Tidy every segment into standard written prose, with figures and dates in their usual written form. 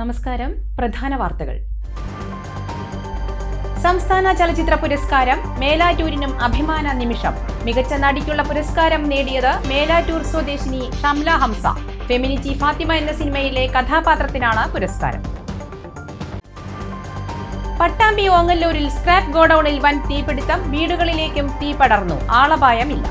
നമസ്കാരം. പ്രധാന വാർത്തകൾ. സംസ്ഥാന ചലച്ചിത്ര പുരസ്കാരം മേലാറ്റൂരിനും അഭിമാന നിമിഷം. മികച്ച നടിക്കുള്ള പുരസ്കാരം നേടിയത് മേലാറ്റൂർ സ്വദേശിനി ഷംല ഹംസ. ഫെമിനിറ്റി ഫാത്തിമ എന്ന സിനിമയിലെ കഥാപാത്രത്തിനാണ് പുരസ്കാരം. പട്ടാമ്പി ഓങ്ങല്ലൂരിൽ സ്ക്രാപ്പ് ഗോഡൌണിൽ വൻ തീപിടുത്തം. വീടുകളിലേക്കും തീ പടർന്നു. ആളപായമില്ല.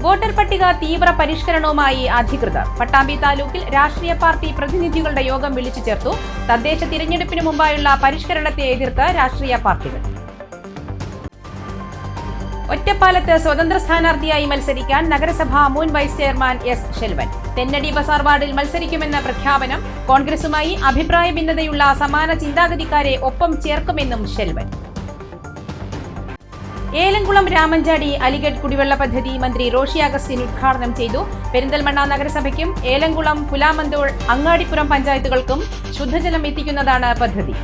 വോട്ടർ പട്ടിക തീവ്ര പരിഷ്കരണവുമായി അധികൃതർ. പട്ടാമ്പി താലൂക്കിൽ രാഷ്ട്രീയ പാർട്ടി പ്രതിനിധികളുടെ യോഗം വിളിച്ചു ചേർത്തു. തദ്ദേശ തിരഞ്ഞെടുപ്പിന് മുമ്പായുള്ള പരിഷ്കരണത്തെ എതിർത്ത് രാഷ്ട്രീയ പാർട്ടികൾ. ഒറ്റപ്പാലത്ത് സ്വതന്ത്ര സ്ഥാനാർത്ഥിയായി മത്സരിക്കാൻ നഗരസഭ മുൻ vice chairman S Selvan. Thennadi Bazar വാർഡിൽ മത്സരിക്കുമെന്ന പ്രഖ്യാപനം. കോൺഗ്രസുമായി അഭിപ്രായ ഭിന്നതയുള്ള സമാന ചിന്താഗതിക്കാരെ ഒപ്പം ചേർക്കുമെന്നും ശെൽവൻ. ഏലംകുളം രാമഞ്ചാടി അലിഗഡ് കുടിവെള്ള പദ്ധതി മന്ത്രി റോഷി അഗസ്റ്റിൻ ഉദ്ഘാടനം ചെയ്തു. പെരിന്തൽമണ്ണ നഗരസഭയ്ക്കും ഏലംകുളം, പുലാമന്തോൾ, അങ്ങാടിപ്പുറം പഞ്ചായത്തുകൾക്കും ശുദ്ധജലം എത്തിക്കുന്നതാണ് പദ്ധതി.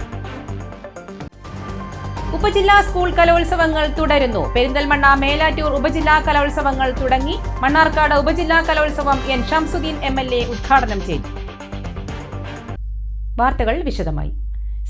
ഉപജില്ലാ സ്കൂൾ കലോത്സവങ്ങൾ തുടരുന്നു. പെരിന്തൽമണ്ണ, മേലാറ്റൂർ ഉപജില്ലാ കലോത്സവങ്ങൾ തുടങ്ങി. മണ്ണാർക്കാട് ഉപജില്ലാ കലോത്സവം എൻ ഷംസുദ്ദീൻ MLA ഉദ്ഘാടനം ചെയ്തു. വാർത്തകൾ വിശദമായി.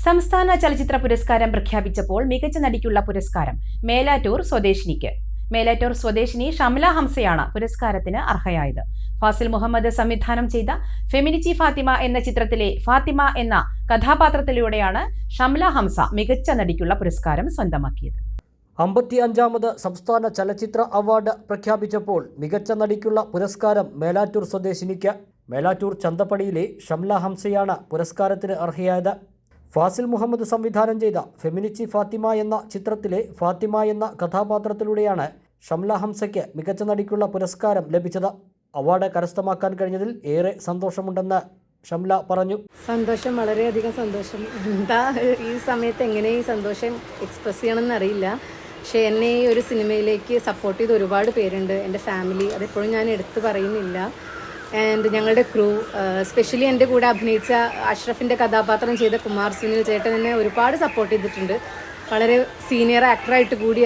സംസ്ഥാന ചലച്ചിത്ര പുരസ്കാരം പ്രഖ്യാപിച്ചപ്പോൾ മികച്ച നടിക്കുള്ള പുരസ്കാരം മേലാറ്റൂർ സ്വദേശിനിക്ക്. മേലാറ്റൂർ സ്വദേശിനി ഷംല ഹംസയാണ് പുരസ്കാരത്തിന് അർഹയായത്. ഫാസിൽ മുഹമ്മദ് സംവിധാനം ചെയ്ത ഫെമിനിറ്റി ഫാത്തിമ എന്ന ചിത്രത്തിലെ ഫാത്തിമ എന്ന കഥാപാത്രത്തിലൂടെയാണ് ഷംല ഹംസ മികച്ച നടിക്കുള്ള പുരസ്കാരം സ്വന്തമാക്കിയത്. 55ാമത് സംസ്ഥാന ചലച്ചിത്ര അവാർഡ് പ്രഖ്യാപിച്ചപ്പോൾ മികച്ച നടിക്കുള്ള പുരസ്കാരം മേലാറ്റൂർ സ്വദേശിനിക്ക്. മേലാറ്റൂർ ചന്തപ്പടിയിലെ ഷംല ഹംസയാണ് പുരസ്കാരത്തിന് അർഹയായത്. ഫാസിൽ മുഹമ്മദ് സംവിധാനം ചെയ്ത ഫെമിനിറ്റി ഫാത്തിമ എന്ന ചിത്രത്തിലെ ഫാത്തിമ എന്ന കഥാപാത്രത്തിലൂടെയാണ് ഷംല ഹംസയ്ക്ക് മികച്ച നടിക്കുള്ള പുരസ്കാരം ലഭിച്ചത്. അവാർഡ് കരസ്ഥമാക്കാൻ കഴിഞ്ഞതിൽ ഏറെ സന്തോഷമുണ്ടെന്ന് ഷംല പറഞ്ഞു. സന്തോഷം, വളരെയധികം സന്തോഷം. എന്താ ഈ സമയത്ത് എങ്ങനെ ഈ സന്തോഷം എക്സ്പ്രസ് ചെയ്യണമെന്ന് അറിയില്ല. പക്ഷേ എന്നെ ഈ ഒരു സിനിമയിലേക്ക് സപ്പോർട്ട് ചെയ്ത് ഒരുപാട് പേരുണ്ട്. എൻ്റെ ഫാമിലി, അതെപ്പോഴും ഞാൻ എടുത്തു പറയുന്നില്ല. ആൻഡ് ഞങ്ങളുടെ ക്രൂ, സ്പെഷ്യലി എൻ്റെ കൂടെ അഭിനയിച്ച അഷ്റഫിൻ്റെ കഥാപാത്രം ചെയ്ത കുമാർ സുനിൽ ചേട്ടൻ എന്നെ ഒരുപാട് സപ്പോർട്ട് ചെയ്തിട്ടുണ്ട്. വളരെ സീനിയർ ആക്ടറായിട്ട് കൂടി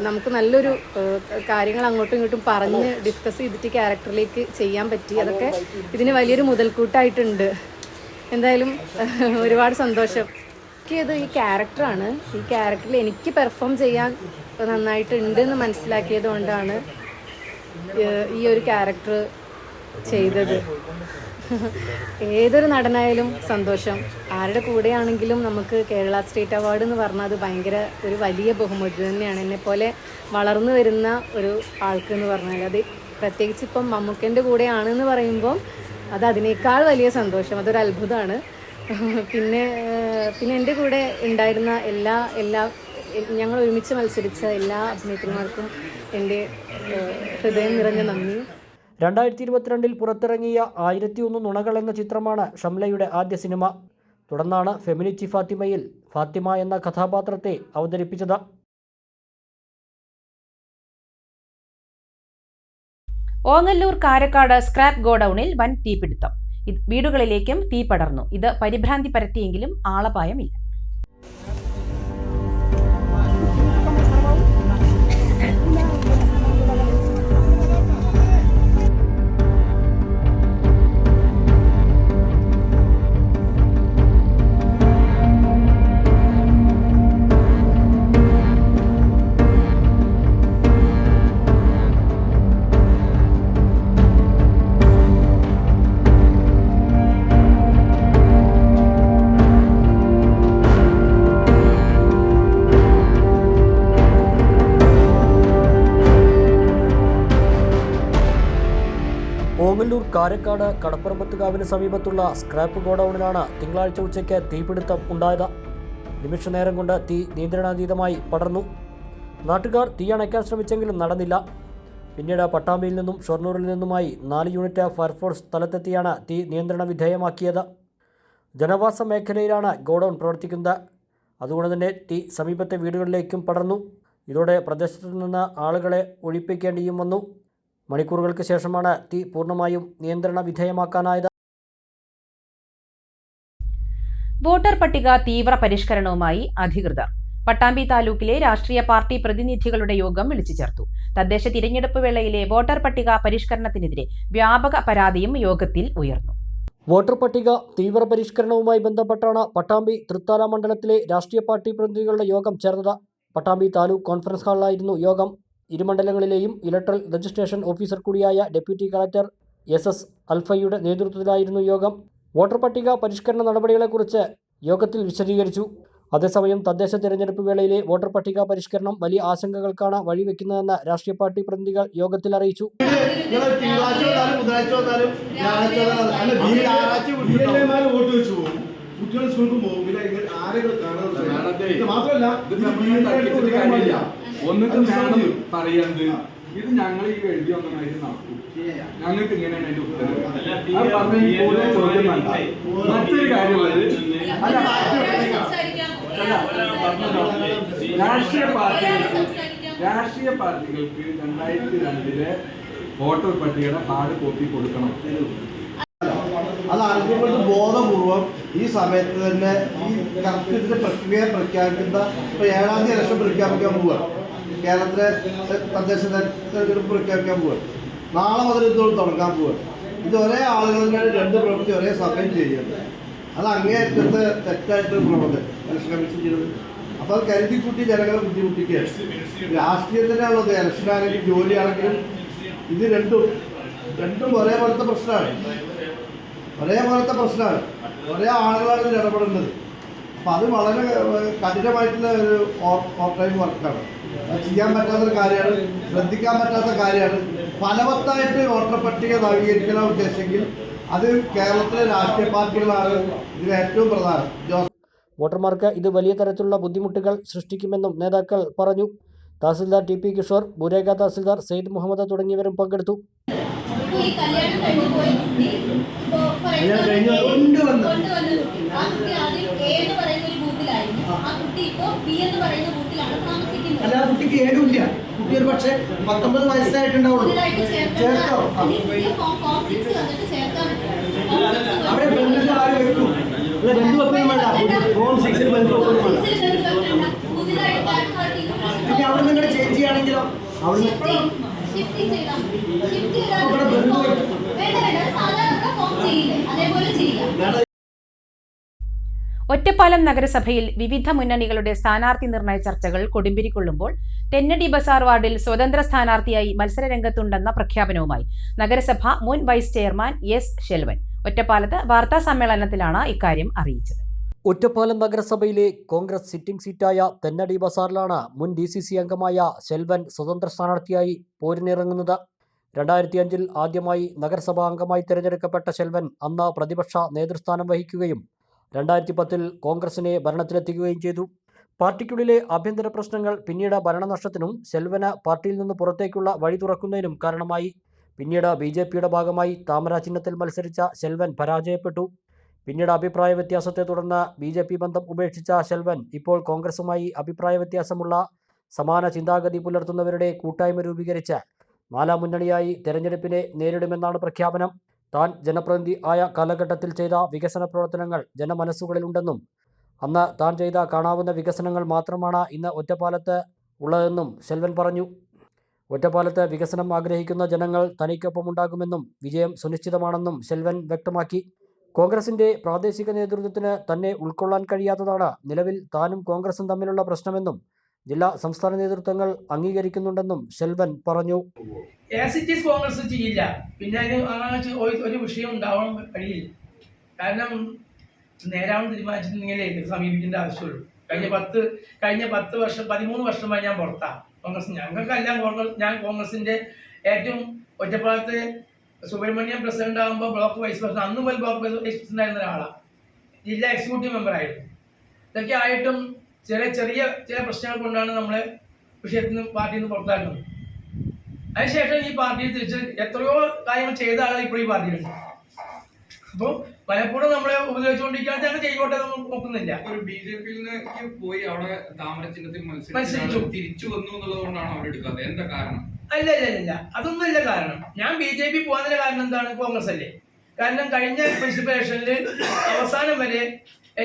നമുക്ക് നല്ലൊരു കാര്യങ്ങൾ അങ്ങോട്ടും ഇങ്ങോട്ടും പറഞ്ഞ് ഡിസ്കസ് ചെയ്തിട്ട് ക്യാരക്ടറിലേക്ക് ചെയ്യാൻ പറ്റി. അതൊക്കെ ഇതിന് വലിയൊരു മുതൽക്കൂട്ടായിട്ടുണ്ട്. എന്തായാലും ഒരുപാട് സന്തോഷം. എനിക്കത് ഈ ക്യാരക്ടറാണ്. ഈ ക്യാരക്ടറിൽ എനിക്ക് പെർഫോം ചെയ്യാൻ നന്നായിട്ടുണ്ട് എന്ന് മനസ്സിലാക്കിയത് കൊണ്ടാണ് ഈ ഒരു ക്യാരക്ടർ ചെയ്തത്. ഏതൊരു നടനായാലും സന്തോഷം. ആരുടെ കൂടെയാണെങ്കിലും നമുക്ക് കേരള സ്റ്റേറ്റ് അവാർഡ് എന്ന് പറഞ്ഞാൽ അത് ഭയങ്കര ഒരു വലിയ ബഹുമതി തന്നെയാണ്. എന്നെപ്പോലെ വളർന്നു വരുന്ന ഒരു ആൾക്ക് എന്ന് പറഞ്ഞാൽ, അത് പ്രത്യേകിച്ച് ഇപ്പം മമ്മൂക്കൻ്റെ കൂടെയാണെന്ന് പറയുമ്പോൾ അത് അതിനേക്കാൾ വലിയ സന്തോഷം. അതൊരു അത്ഭുതമാണ്. പിന്നെ എൻ്റെ കൂടെ ഉണ്ടായിരുന്ന എല്ലാ ഞങ്ങൾ ഒരുമിച്ച് മത്സരിച്ച എല്ലാ അഭിനേത്രിമാർക്കും എൻ്റെ ഹൃദയം നിറഞ്ഞ നന്ദി. 2022 പുറത്തിറങ്ങിയ 1001 നുണകൾ എന്ന ചിത്രമാണ് ഷംലയുടെ ആദ്യ സിനിമ. തുടർന്നാണ് ഫെമിനിറ്റി ഫാത്തിമയിൽ ഫാത്തിമ എന്ന കഥാപാത്രത്തെ അവതരിപ്പിച്ചത്. ഓങ്ങല്ലൂർ കാരക്കാട് സ്ക്രാപ്പ് ഗോഡൌണിൽ വൻ തീപിടുത്തം. വീടുകളിലേക്കും തീ പടർന്നു. ഇത് പരിഭ്രാന്തി പരത്തിയെങ്കിലും ആളപായമില്ല. ഓങ്ങല്ലൂർ കാരക്കാട് കടപ്പുറമ്പത്തുകാവിന് സമീപത്തുള്ള സ്ക്രാപ്പ് ഗോഡൌണിലാണ് തിങ്കളാഴ്ച ഉച്ചയ്ക്ക് തീപിടുത്തം ഉണ്ടായത്. നിമിഷനേരം കൊണ്ട് തീ നിയന്ത്രണാതീതമായി പടർന്നു. നാട്ടുകാർ തീ അണയ്ക്കാൻ ശ്രമിച്ചെങ്കിലും നടന്നില്ല. പിന്നീട് പട്ടാമ്പിയിൽ നിന്നും ഷൊർണൂരിൽ നിന്നുമായി 4 യൂണിറ്റ് ഫയർഫോഴ്സ് സ്ഥലത്തെത്തിയാണ് തീ നിയന്ത്രണ വിധേയമാക്കിയത്. ജനവാസ മേഖലയിലാണ് ഗോഡൌൺ പ്രവർത്തിക്കുന്നത്. അതുകൊണ്ട് തന്നെ തീ സമീപത്തെ വീടുകളിലേക്കും പടർന്നു. ഇതോടെ പ്രദേശത്തു നിന്ന് ആളുകളെ ഒഴിപ്പിക്കേണ്ടിയും വന്നു. മണിക്കൂറുകൾക്ക് ശേഷമാണ് തീ പൂർണ്ണമായും നിയന്ത്രണ വിധേയമാക്കാനായത്. വോട്ടർ പട്ടിക തീവ്ര പരിഷ്കരണവുമായി അധികൃതർ. പട്ടാമ്പി താലൂക്കിലെ രാഷ്ട്രീയ പാർട്ടി പ്രതിനിധികളുടെ യോഗം വിളിച്ചു ചേർത്തു. തദ്ദേശ തിരഞ്ഞെടുപ്പ് വേളയിലെ വോട്ടർ പട്ടിക പരിഷ്കരണത്തിനെതിരെ വ്യാപക പരാതിയും യോഗത്തിൽ ഉയർന്നു. വോട്ടർ പട്ടിക തീവ്രപരിഷ്കരണവുമായി ബന്ധപ്പെട്ടാണ് പട്ടാമ്പി തൃത്താല മണ്ഡലത്തിലെ രാഷ്ട്രീയ പാർട്ടി പ്രതിനിധികളുടെ യോഗം ചേർന്നത്. പട്ടാമ്പി താലൂക്ക് കോൺഫറൻസ് ഹാളിലായിരുന്നു യോഗം. ഇരുമണ്ഡലങ്ങളിലെയും ഇലക്ട്രൽ രജിസ്ട്രേഷൻ ഓഫീസർ കൂടിയായ ഡെപ്യൂട്ടി കളക്ടർ SS അൽഫയുടെ നേതൃത്വത്തിലായിരുന്നു യോഗം. വോട്ടർ പട്ടിക പരിഷ്കരണ നടപടികളെക്കുറിച്ച് യോഗത്തിൽ വിശദീകരിച്ചു. അതേസമയം തദ്ദേശ തെരഞ്ഞെടുപ്പ് വേളയിലെ വോട്ടർ പട്ടിക പരിഷ്കരണം വലിയ ആശങ്കകൾക്കാണ് വഴിവെക്കുന്നതെന്ന് രാഷ്ട്രീയ പാർട്ടി പ്രതിനിധികൾ യോഗത്തിൽ അറിയിച്ചു. ഇത് ഞങ്ങൾ ഈ എഴുതി ഒന്നായിട്ട് നടക്കും. ഞങ്ങൾക്ക് ഇങ്ങനെയാണ് അതിന്റെ ഉത്തരവ്. മറ്റൊരു കാര്യമുള്ളത്, രാഷ്ട്രീയ പാർട്ടികൾക്ക് 2002 വോട്ടർ പട്ടികയുടെ ഹാർഡ് കോപ്പി കൊടുക്കണം. അത് അറിഞ്ഞുകൊണ്ട് ബോധപൂർവം ഈ സമയത്ത് തന്നെ ഈ കറക്റ്റ് പ്രക്രിയ പ്രഖ്യാപിക്കുന്ന ഇപ്പോൾ 7-ാം തീയതി ഇലക്ഷൻ പ്രഖ്യാപിക്കാൻ പോവുക. കേരളത്തിലെ തദ്ദേശ തെരഞ്ഞെടുപ്പ് പ്രഖ്യാപിക്കാൻ പോവുക. നാളെ മുതൽ ഇതോട് തുടങ്ങാൻ പോവുക. ഇത് ഒരേ ആളുകളുടെ 2 പ്രവൃത്തി ഒരേ സമയം ചെയ്യുന്നത്. അത് അങ്ങേയറ്റത്തെ തെറ്റായിട്ടൊരു പ്രവർത്തനം ഇലക്ഷൻ കമ്മീഷൻ ചെയ്തത്. അപ്പോൾ അത് കരുതിക്കൂട്ടി ജനങ്ങളെ ബുദ്ധിമുട്ടിക്കുകയാണ്. രാഷ്ട്രീയത്തിനാണുള്ളത്. ഇലക്ഷനാണെങ്കിലും ജോലിയാണെങ്കിലും ഇത് രണ്ടും ഒരേപോലത്തെ പ്രശ്നമാണ്. ഒരേ ആളുകളാണ് ഇതിൽ ഇടപെടുന്നത്. അപ്പം അത് വളരെ കഠിനമായിട്ടുള്ള ഒരു ഓവർ ടൈം വർക്കാണ്. അത് ചെയ്യാൻ പറ്റാത്തൊരു കാര്യമാണ്, ശ്രദ്ധിക്കാൻ പറ്റാത്ത കാര്യമാണ്. ഫലവത്തായിട്ട് വോട്ടർ പട്ടിക നവീകരിക്കാൻ ഉദ്ദേശിച്ചെങ്കിൽ അത് കേരളത്തിലെ രാഷ്ട്രീയ പാർട്ടികളാണ് ഇതിന് ഏറ്റവും പ്രധാനം. വോട്ടർമാർക്ക് ഇത് വലിയ തരത്തിലുള്ള ബുദ്ധിമുട്ടുകൾ സൃഷ്ടിക്കുമെന്നും നേതാക്കൾ പറഞ്ഞു. തഹസിൽദാർ TP കിഷോർ, ബുരേഗ തഹസിൽദാർ സെയ്ദ് മുഹമ്മദ് തുടങ്ങിയവരും പങ്കെടുത്തു. അല്ല, ആ കുട്ടിക്ക് ഏതുമില്ല. കുട്ടി ഒരു പക്ഷേ 19 വയസ്സായിട്ടുണ്ടാവുള്ളൂ. ചേർത്തോ? അവിടെ ബന്ധുവിൽ ആര് വെക്കും? ബന്ധു വെക്കൊന്നും വേണ്ട. ഫോം 6 ബന്ധു വെക്കൊന്നും വേണ്ട. പിന്നെ അവിടെ നിങ്ങൾ ചേഞ്ച് ചെയ്യുകയാണെങ്കിലോ അവിടെ ബന്ധു വെക്കും. ഒറ്റപ്പാലം നഗരസഭയിൽ വിവിധ മുന്നണികളുടെ സ്ഥാനാർത്ഥി നിർണയ ചർച്ചകൾ കൊടുമ്പിരിക്കൊള്ളുമ്പോൾ തെന്നടി ബസാർ വാർഡിൽ സ്വതന്ത്ര സ്ഥാനാർത്ഥിയായി മത്സരരംഗത്തുണ്ടെന്ന പ്രഖ്യാപനവുമായി നഗരസഭ മുൻ വൈസ് ചെയർമാൻ S. ശെൽവൻ ഒറ്റപ്പാലത്ത് വാർത്താ സമ്മേളനത്തിലാണ് ഇക്കാര്യം അറിയിച്ചത്. ഒറ്റപ്പാലം നഗരസഭയിലെ കോൺഗ്രസ് സിറ്റിംഗ് സീറ്റായ തെന്നടി ബസാറിലാണ് മുൻ DCC അംഗമായ ശെൽവൻ സ്വതന്ത്ര സ്ഥാനാർത്ഥിയായി പോരിനിറങ്ങുന്നത്. 2005 ആദ്യമായി നഗരസഭാ അംഗമായി തിരഞ്ഞെടുക്കപ്പെട്ട ശെൽവൻ അന്ന് പ്രതിപക്ഷ നേതൃസ്ഥാനം വഹിക്കുകയും 2010 കോൺഗ്രസിനെ ഭരണത്തിലെത്തിക്കുകയും ചെയ്തു. പാർട്ടിക്കുള്ളിലെ ആഭ്യന്തര പ്രശ്നങ്ങൾ പിന്നീട് ഭരണനഷ്ടത്തിനും ശെൽവന് പാർട്ടിയിൽ നിന്ന് പുറത്തേക്കുള്ള വഴി തുറക്കുന്നതിനും കാരണമായി. പിന്നീട് BJPയുടെ ഭാഗമായി താമര ചിഹ്നത്തിൽ മത്സരിച്ച ശെൽവൻ പരാജയപ്പെട്ടു. പിന്നീട് അഭിപ്രായ വ്യത്യാസത്തെ തുടർന്ന് BJP ബന്ധം ഉപേക്ഷിച്ച ശെൽവൻ ഇപ്പോൾ കോൺഗ്രസുമായി അഭിപ്രായ വ്യത്യാസമുള്ള സമാന ചിന്താഗതി പുലർത്തുന്നവരുടെ കൂട്ടായ്മ രൂപീകരിച്ച് 4ാം മുന്നണിയായി തെരഞ്ഞെടുപ്പിനെ നേരിടുമെന്നാണ് പ്രഖ്യാപനം. താൻ ജനപ്രതിനിധി ആയ കാലഘട്ടത്തിൽ ചെയ്ത വികസന പ്രവർത്തനങ്ങൾ ജനമനസ്സുകളിലുണ്ടെന്നും അന്ന് താൻ ചെയ്ത കാണാവുന്ന വികസനങ്ങൾ മാത്രമാണ് ഇന്ന് ഒറ്റപ്പാലത്ത് ഉള്ളതെന്നും ശെൽവൻ പറഞ്ഞു. ഒറ്റപ്പാലത്ത് വികസനം ആഗ്രഹിക്കുന്ന ജനങ്ങൾ തനിക്കൊപ്പമുണ്ടാകുമെന്നും വിജയം സുനിശ്ചിതമാണെന്നും ശെൽവൻ വ്യക്തമാക്കി. കോൺഗ്രസിൻ്റെ പ്രാദേശിക നേതൃത്വത്തിന് തന്നെ ഉൾക്കൊള്ളാൻ കഴിയാത്തതാണ് നിലവിൽ താനും കോൺഗ്രസും തമ്മിലുള്ള പ്രശ്നമെന്നും ജില്ലാ സംസ്ഥാന നേതൃത്വങ്ങൾ അംഗീകരിക്കുന്നുണ്ടെന്നും ശെൽവൻ പറഞ്ഞു. കോൺഗ്രസ് ചെയ്യില്ല, പിന്നെ അതിന് ഒരു വിഷയം ഉണ്ടാവാൻ കഴിയില്ല. കാരണം നേരാവണം തീരുമാനിച്ചിട്ടുണ്ടെങ്കിലേ സമീപിക്കേണ്ട ആവശ്യമുള്ളൂ. കഴിഞ്ഞ 13 വർഷമായി ഞാൻ പുറത്താണ് കോൺഗ്രസ്. ഞങ്ങൾക്കെല്ലാം ഞാൻ കോൺഗ്രസിന്റെ ഏറ്റവും ഒറ്റപ്പാലത്തെ സുബ്രഹ്മണ്യം പ്രസിഡന്റ് ആകുമ്പോൾ ബ്ലോക്ക് വൈസ് പ്രസിഡന്റ്, അന്ന് മുതൽ ബ്ലോക്ക് വൈസ് പ്രസിഡന്റ് ആയിരുന്ന ഒരാളാണ്. ജില്ലാ എക്സിക്യൂട്ടീവ് മെമ്പർ ആയിരുന്നു. ഇതൊക്കെ ആയിട്ടും ചില പ്രശ്നങ്ങൾ കൊണ്ടാണ് നമ്മളെ വിഷയത്തിൽ നിന്ന് പാർട്ടിയിൽ നിന്ന് പുറത്താക്കുന്നത്. അതിനുശേഷം ഈ പാർട്ടിയിൽ തിരിച്ച് എത്രയോ കാര്യങ്ങൾ ചെയ്ത ആളുകൾ ഇപ്പോൾ ഈ പാർട്ടിയിലുണ്ട്. അപ്പോൾ പലപ്പോഴും നമ്മളെ ഉപദ്രവിച്ചുകൊണ്ടിരിക്കുകയാണ്. ഞങ്ങൾ ചെയ്തോട്ടെ നോക്കുന്നില്ല. ഒരു BJP-യിലേക്ക് പോയി അവിടെ താമര ചിഹ്നത്തിൽ മത്സരിച്ചു തിരിച്ചു വന്നു എന്നുള്ളതുകൊണ്ടാണ് അവരെടുക്കാത്തത്. എന്താ കാരണം? അല്ല, അതൊന്നുമല്ല കാരണം. ഞാൻ BJP പോകാനുള്ള കാരണം എന്താണ്? കോൺഗ്രസ് അല്ലേ. കാരണം കഴിഞ്ഞ മുനിസിപ്പൽ ഇലക്ഷനിൽ അവസാനം വരെ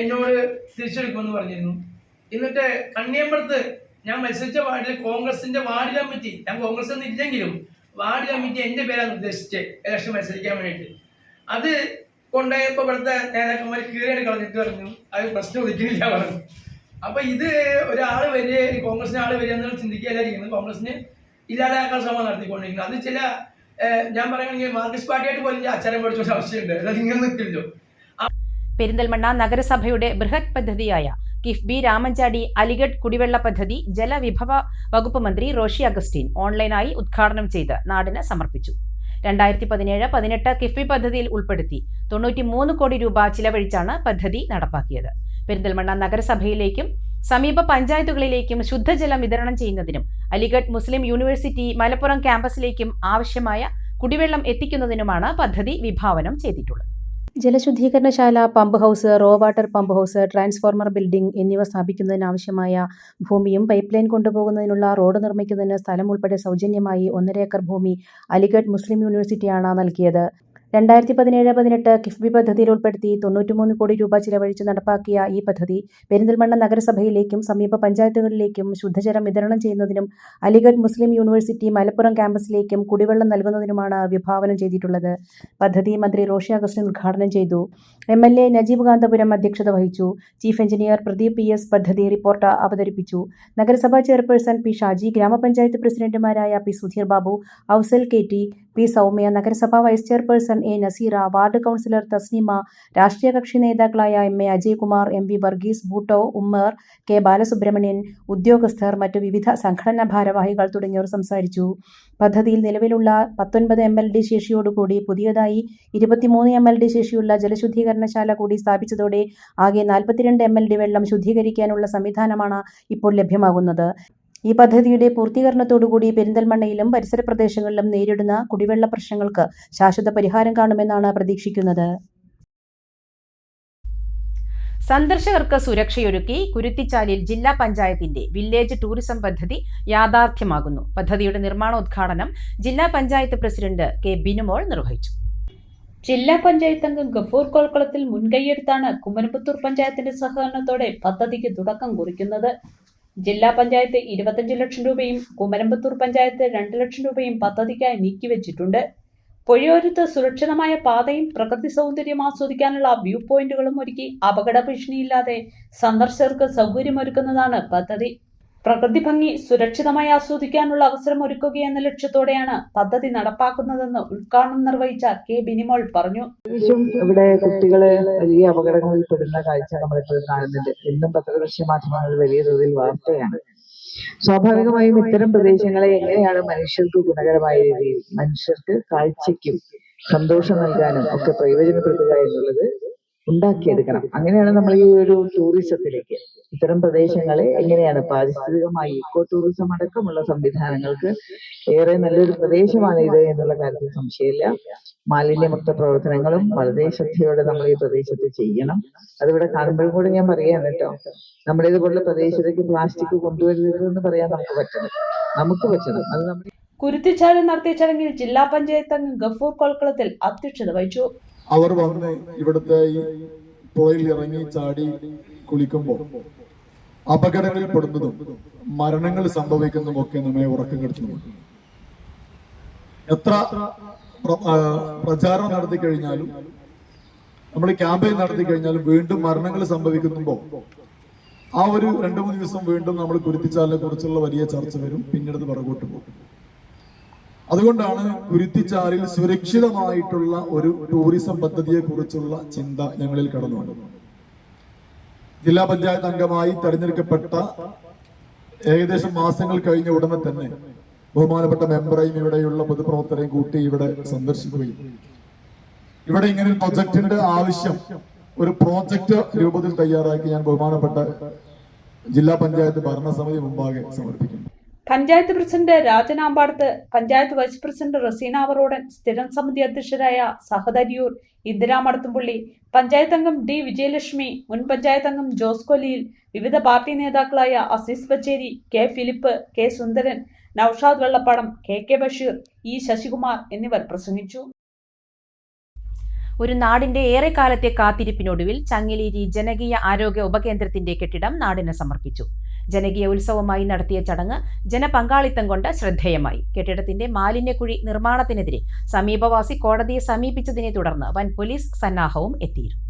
എന്നോട് തിരിച്ചെടുക്കുമെന്ന് പറഞ്ഞിരുന്നു. എന്നിട്ട് കണ്ണിയമ്പലത്ത് ഞാൻ മത്സരിച്ച വാർഡിൽ കോൺഗ്രസിന്റെ വാർഡ് കമ്മിറ്റി, ഞാൻ കോൺഗ്രസ് ഒന്നും ഇല്ലെങ്കിലും വാർഡ് കമ്മിറ്റി എൻ്റെ പേരാണ് നിർദ്ദേശിച്ച് ഇലക്ഷൻ മത്സരിക്കാൻ വേണ്ടിയിട്ട്. അത് കൊണ്ടുപോയപ്പോൾ ഇവിടുത്തെ നേതാക്കന്മാർ കീഴടി കളഞ്ഞിട്ട് പറഞ്ഞു അത് പ്രശ്നം ഒതുക്കില്ല പറഞ്ഞു. അപ്പൊ ഇത് ഒരാൾ വരിക, കോൺഗ്രസിന് ആൾ വരിക എന്നുള്ള ചിന്തിക്കുകയല്ല ചെയ്യുന്നത്, കോൺഗ്രസിന് ഇല്ലാതാക്കാൻ ശ്രമം നടത്തിക്കൊണ്ടിരിക്കുന്നത്. അത് ചില ഞാൻ പറയുകയാണെങ്കിൽ മാർക്സിസ്റ്റ് പാർട്ടിയായിട്ട് പോലും അച്ചാരം പഠിച്ചൊരു ആവശ്യമുണ്ട്, അത് ഇങ്ങനെ നിൽക്കില്ലോ. പെരിന്തൽമണ്ണ നഗരസഭയുടെ ബൃഹത് പദ്ധതിയായ കിഫ്ബി രാമഞ്ചാടി അലിഗഡ് കുടിവെള്ള പദ്ധതി ജലവിഭവ വകുപ്പ് മന്ത്രി റോഷി അഗസ്റ്റിൻ ഓൺലൈനായി ഉദ്ഘാടനം ചെയ്ത് നാടിന് സമർപ്പിച്ചു. 2017-18 കിഫ്ബി പദ്ധതിയിൽ ഉൾപ്പെടുത്തി 93 കോടി രൂപ ചിലവഴിച്ചാണ് പദ്ധതി നടപ്പാക്കിയത്. പെരിന്തൽമണ്ണ നഗരസഭയിലേക്കും സമീപ പഞ്ചായത്തുകളിലേക്കും ശുദ്ധജലം വിതരണം ചെയ്യുന്നതിനും അലിഗഡ് മുസ്ലിം യൂണിവേഴ്സിറ്റി മലപ്പുറം ക്യാമ്പസിലേക്കും ആവശ്യമായ കുടിവെള്ളം എത്തിക്കുന്നതിനുമാണ് പദ്ധതി വിഭാവനം ചെയ്തിട്ടുള്ളത്. ജലശുദ്ധീകരണശാല, pump house, raw water pump house, transformer building എന്നിവ സ്ഥാപിക്കുന്നതിനാവശ്യമായ ഭൂമിയും പൈപ്പ് ലൈൻ കൊണ്ടുപോകുന്നതിനുള്ള റോഡ് നിർമ്മിക്കുന്നതിന് സ്ഥലം ഉൾപ്പെടെ സൗജന്യമായി 1.5 ഏക്കർ ഭൂമി അലിഗഡ് മുസ്ലിം യൂണിവേഴ്സിറ്റിയാണ് നൽകിയത്. 2017-18 കിഫ്ബി പദ്ധതിയിൽ ഉൾപ്പെടുത്തി 93 കോടി രൂപ ചിലവഴിച്ച് നടപ്പാക്കിയ ഈ പദ്ധതി പെരിന്തൽമണ്ണ നഗരസഭയിലേക്കും സമീപ പഞ്ചായത്തുകളിലേക്കും ശുദ്ധജലം വിതരണം ചെയ്യുന്നതിനും അലിഗഡ് മുസ്ലിം യൂണിവേഴ്സിറ്റി മലപ്പുറം ക്യാമ്പസിലേക്കും കുടിവെള്ളം നൽകുന്നതിനുമാണ് വിഭാവനം ചെയ്തിട്ടുള്ളത്. പദ്ധതി മന്ത്രി റോഷി അഗസ്റ്റിൻ ഉദ്ഘാടനം ചെയ്തു. MLA നജീബ് കാന്തപുരം അധ്യക്ഷത വഹിച്ചു. ചീഫ് എഞ്ചിനീയർ പ്രദീപ് PS പദ്ധതി റിപ്പോർട്ട് അവതരിപ്പിച്ചു. നഗരസഭാ ചെയർപേഴ്സൺ P ഷാജി, ഗ്രാമപഞ്ചായത്ത് പ്രസിഡന്റുമാരായ P Sudheer Babu, ഔസൽ KT, P Soumya, നഗരസഭാ vice chairperson A Naseera, ward councillor Thasneema, രാഷ്ട്രീയ കക്ഷി നേതാക്കളായ MA Ajaykumar, MV Varghese, Bhutto, Ummer, K Balasubramanian, ഉദ്യോഗസ്ഥർ, മറ്റു വിവിധ സംഘടനാ ഭാരവാഹികൾ തുടങ്ങിയവർ സംസാരിച്ചു. പദ്ധതിയിൽ നിലവിലുള്ള 19 MLD ശേഷിയോടുകൂടി പുതിയതായി 23 MLD ശേഷിയുള്ള ജലശുദ്ധീകരണശാല കൂടി സ്ഥാപിച്ചതോടെ ആകെ 42 MLD വെള്ളം ശുദ്ധീകരിക്കാനുള്ള സംവിധാനമാണ് ഇപ്പോൾ ലഭ്യമാകുന്നത്. ഈ പദ്ധതിയുടെ പൂർത്തീകരണത്തോടുകൂടി പെരിന്തൽമണ്ണയിലും പരിസര പ്രദേശങ്ങളിലും നേരിടുന്ന കുടിവെള്ള പ്രശ്നങ്ങൾക്ക് ശാശ്വത പരിഹാരം കാണുമെന്നാണ് പ്രതീക്ഷിക്കുന്നത്. സന്ദർശകർക്ക് സുരക്ഷയൊരുക്കി കുരുത്തിച്ചാലിൽ ജില്ലാ പഞ്ചായത്തിന്റെ വില്ലേജ് ടൂറിസം പദ്ധതി യാഥാർത്ഥ്യമാകുന്നു. പദ്ധതിയുടെ നിർമ്മാണോദ്ഘാടനം ജില്ലാ പഞ്ചായത്ത് പ്രസിഡന്റ് K ബിനുമോൾ നിർവഹിച്ചു. ജില്ലാ പഞ്ചായത്ത് അംഗം ഗഫൂർ കോൾക്കുളത്തിൽ മുൻകൈയെടുത്താണ് കുമരമ്പത്തൂർ പഞ്ചായത്തിന്റെ സഹകരണത്തോടെ പദ്ധതിക്ക് തുടക്കം കുറിക്കുന്നത്. ജില്ലാ പഞ്ചായത്ത് 25 ലക്ഷം രൂപയും കുമരമ്പത്തൂർ പഞ്ചായത്ത് 2 ലക്ഷം രൂപയും പദ്ധതിക്കായി നീക്കിവെച്ചിട്ടുണ്ട്. പുഴയോരത്ത് സുരക്ഷിതമായ പാതയും പ്രകൃതി സൗന്ദര്യം ആസ്വദിക്കാനുള്ള വ്യൂ പോയിന്റുകളും ഒരുക്കി അപകട ഭീഷണിയില്ലാതെ സന്ദർശകർക്ക് സൗകര്യമൊരുക്കുന്നതാണ് പദ്ധതി. പ്രകൃതി ഭംഗി സുരക്ഷിതമായി ആസ്വദിക്കാനുള്ള അവസരം ഒരുക്കുകയെന്ന ലക്ഷ്യത്തോടെയാണ് പദ്ധതി നടപ്പാക്കുന്നതെന്ന് ഉദ്ഘാടനം നിർവഹിച്ച K ബിനിമോൾ പറഞ്ഞു. ഇവിടെ കുട്ടികള് വലിയ അപകടങ്ങളിൽ പെടുന്ന കാഴ്ച നമ്മളിപ്പോൾ കാണുന്നുണ്ട്. ഇന്നും പത്രദൃശ്യ മാധ്യമങ്ങളിൽ വലിയ തോതിൽ വാർത്തയാണ്. സ്വാഭാവികമായും ഇത്തരം പ്രദേശങ്ങളെ എങ്ങനെയാണ് മനുഷ്യർക്ക് ഗുണകരമായ രീതിയിൽ മനുഷ്യർക്ക് കാഴ്ചയ്ക്കും സന്തോഷം നൽകാനും ഒക്കെ പ്രയോജനപ്പെടുത്തുക എന്നുള്ളത് ഉണ്ടാക്കിയെടുക്കണം. അങ്ങനെയാണ് നമ്മൾ ഈ ഒരു ടൂറിസത്തിലേക്ക് ഇത്തരം പ്രദേശങ്ങളെ എങ്ങനെയാണ് പാരിസ്ഥിതികമായി ഇക്കോ ടൂറിസം അടക്കമുള്ള സംവിധാനങ്ങൾക്ക് ഏറെ നല്ലൊരു പ്രദേശമാണ് ഇത് എന്നുള്ള കാര്യത്തിൽ സംശയമില്ല. മാലിന്യമുക്ത പ്രവർത്തനങ്ങളും വളരെ ശ്രദ്ധയോടെ നമ്മൾ ഈ പ്രദേശത്ത് ചെയ്യണം. അതിവിടെ കാണുമ്പോഴും കൂടെ ഞാൻ പറയാൻ കേട്ടോ, നമ്മുടെ ഇതുപോലുള്ള പ്രദേശത്തേക്ക് പ്ലാസ്റ്റിക് കൊണ്ടുവരരുതെന്ന് പറയാൻ നമുക്ക് പറ്റണം. അത് നമ്മൾ കുരുത്തിച്ചാലിൽ നടത്തിയ ചടങ്ങിൽ ജില്ലാ പഞ്ചായത്ത് അംഗം ഗഫൂർ കോൾക്കുളത്തിൽ അധ്യക്ഷത വഹിച്ചു. അവർ വന്ന് ഇവിടുത്തെ ഈ പുഴയിൽ ഇറങ്ങി ചാടി കുളിക്കുമ്പോൾ അപകടങ്ങളിൽ പെടുന്നതും മരണങ്ങൾ സംഭവിക്കുന്നതും ഒക്കെ നമ്മെ ഉറക്കം കെടുത്തുന്നുണ്ട്. എത്ര പ്രചാരണം നടത്തി കഴിഞ്ഞാലും നമ്മൾ ക്യാമ്പയിൻ നടത്തി കഴിഞ്ഞാലും വീണ്ടും മരണങ്ങൾ സംഭവിക്കുമ്പോൾ ആ ഒരു 2-3 ദിവസം വീണ്ടും നമ്മൾ കുരുത്തിച്ചാലിനെ കുറിച്ചുള്ള വലിയ ചർച്ച വരും, പിന്നീട് പുറകോട്ട് പോകും. അതുകൊണ്ടാണ് കുരുത്തിച്ചാലിൽ സുരക്ഷിതമായിട്ടുള്ള ഒരു ടൂറിസം പദ്ധതിയെ കുറിച്ചുള്ള ചിന്ത ഞങ്ങളിൽ കടന്നു വന്നത്. ജില്ലാ പഞ്ചായത്ത് അംഗമായി തെരഞ്ഞെടുക്കപ്പെട്ട ഏകദേശം മാസങ്ങൾ കഴിഞ്ഞ ഉടനെ തന്നെ ബഹുമാനപ്പെട്ട മെമ്പറേയും ഇവിടെയുള്ള പൊതുപ്രവർത്തകരെയും കൂട്ടി ഇവിടെ സന്ദർശിക്കുകയും ഇവിടെ ഇങ്ങനെ ഒരു പ്രൊജക്ടിന്റെ ആവശ്യം ഒരു പ്രോജക്റ്റ് രൂപത്തിൽ തയ്യാറാക്കി ഞാൻ ബഹുമാനപ്പെട്ട ജില്ലാ പഞ്ചായത്ത് ഭരണസമിതി മുമ്പാകെ സമർപ്പിക്കുന്നു. Panchayat president Rajanampadath, panchayat vice president Raseena Avarodan, സ്ഥിരം സമിതി അധ്യക്ഷരായ സഹദരിയൂർ, ഇന്ദിരാ മടത്തുംപള്ളി, പഞ്ചായത്ത് അംഗം D വിജയലക്ഷ്മി, മുൻ പഞ്ചായത്ത് അംഗം ജോസ് കൊല്ലിയിൽ, വിവിധ പാർട്ടി നേതാക്കളായ അസീസ് ബച്ചേരി, K ഫിലിപ്പ്, K സുന്ദരൻ, നൌഷാദ് വെള്ളപ്പാടം, KK ബഷീർ, E ശശികുമാർ എന്നിവർ പ്രസംഗിച്ചു. ഒരു നാടിന്റെ ഏറെക്കാലത്തെ കാത്തിരിപ്പിനൊടുവിൽ ചങ്ങലേരി ജനകീയ ആരോഗ്യ ഉപകേന്ദ്രത്തിന്റെ കെട്ടിടം നാടിന് സമർപ്പിച്ചു. ജനകീയ ഉത്സവമായി നടത്തിയ ചടങ്ങ് ജനപങ്കാളിത്തം കൊണ്ട് ശ്രദ്ധേയമായി. കെട്ടിടത്തിന്റെ മാലിന്യക്കുഴി നിർമ്മാണത്തിനെതിരെ സമീപവാസി കോടതിയെ സമീപിച്ചതിനെ തുടർന്ന് വൻ പോലീസ് സന്നാഹവും എത്തിയിരുന്നു.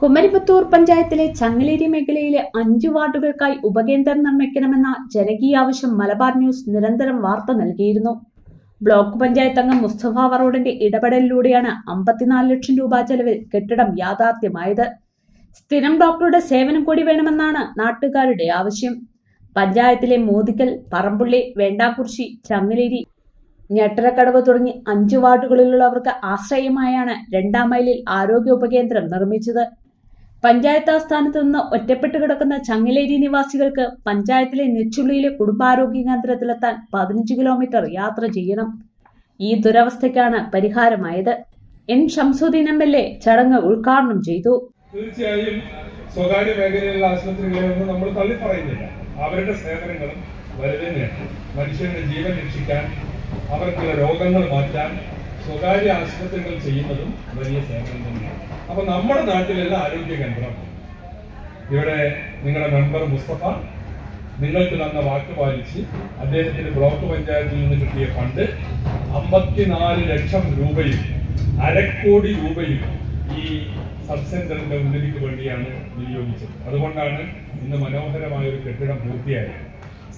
കുമരമ്പത്തൂർ പഞ്ചായത്തിലെ ചങ്ങലേരി മേഖലയിലെ 5 വാർഡുകൾക്കായി ഉപകേന്ദ്രം നിർമ്മിക്കണമെന്ന ജനകീയ ആവശ്യം മലബാർ ന്യൂസ് നിരന്തരം വാർത്ത നൽകിയിരുന്നു. ബ്ലോക്ക് പഞ്ചായത്ത് അംഗം മുസ്തഫ വറോഡിന്റെ ഇടപെടലിലൂടെയാണ് 54 ലക്ഷം രൂപ ചെലവിൽ കെട്ടിടം യാഥാർത്ഥ്യമായത്. സ്ഥിരം ഡോക്ടറുടെ സേവനം കൂടി വേണമെന്നാണ് നാട്ടുകാരുടെ ആവശ്യം. പഞ്ചായത്തിലെ മോദിക്കൽ, പറമ്പുള്ളി, വേണ്ടാക്കുറിശി, ചങ്ങലേരി, ഞെട്ടരക്കടവ് തുടങ്ങി 5 വാർഡുകളിലുള്ളവർക്ക് ആശ്രയമായാണ് 2ാം മൈലിൽ ആരോഗ്യ ഉപകേന്ദ്രം നിർമ്മിച്ചത്. പഞ്ചായത്ത് ആസ്ഥാനത്ത് നിന്ന് ഒറ്റപ്പെട്ട് കിടക്കുന്ന ചങ്ങലേരി നിവാസികൾക്ക് പഞ്ചായത്തിലെ നെച്ചുള്ളിയിലെ കുടുംബാരോഗ്യ കേന്ദ്രത്തിലെത്താൻ 15 കിലോമീറ്റർ യാത്ര ചെയ്യണം. ഈ ദുരവസ്ഥയ്ക്കാണ് പരിഹാരമായത്. എൻ ഷംസുദ്ദീൻ MLA ചടങ്ങ് ഉദ്ഘാടനം ചെയ്തു. തീർച്ചയായും സ്വകാര്യ മേഖലയിലുള്ള ആശുപത്രികളെയൊന്നും നമ്മൾ തള്ളിപ്പറയുന്നില്ല. അവരുടെ സേവനങ്ങളും വലുതന്നെയാണ്. മനുഷ്യന്റെ ജീവൻ രക്ഷിക്കാൻ, അവർക്കുള്ള രോഗങ്ങൾ മാറ്റാൻ സ്വകാര്യ ആശുപത്രികൾ ചെയ്യുന്നതും വലിയ സേവനം തന്നെയാണ്. അപ്പൊ നമ്മുടെ നാട്ടിലുള്ള ആരോഗ്യ കേന്ദ്രം, ഇവിടെ നിങ്ങളുടെ മെമ്പർ മുസ്തഫ നിങ്ങൾക്ക് തന്ന വാക്ക് പാലിച്ച് അദ്ദേഹത്തിന് ബ്ലോക്ക് പഞ്ചായത്തിൽ നിന്ന് കിട്ടിയ ഫണ്ട് 54 ലക്ഷം രൂപയും 1/2 കോടി രൂപയും ഈ സബ് സെന്ററിന്റെ ഉന്നതിക്ക് വേണ്ടിയാണ് വിനിയോഗിച്ചത്. അതുകൊണ്ടാണ് ഇന്ന് മനോഹരമായ ഒരു കെട്ടിടം പൂർത്തിയായത്.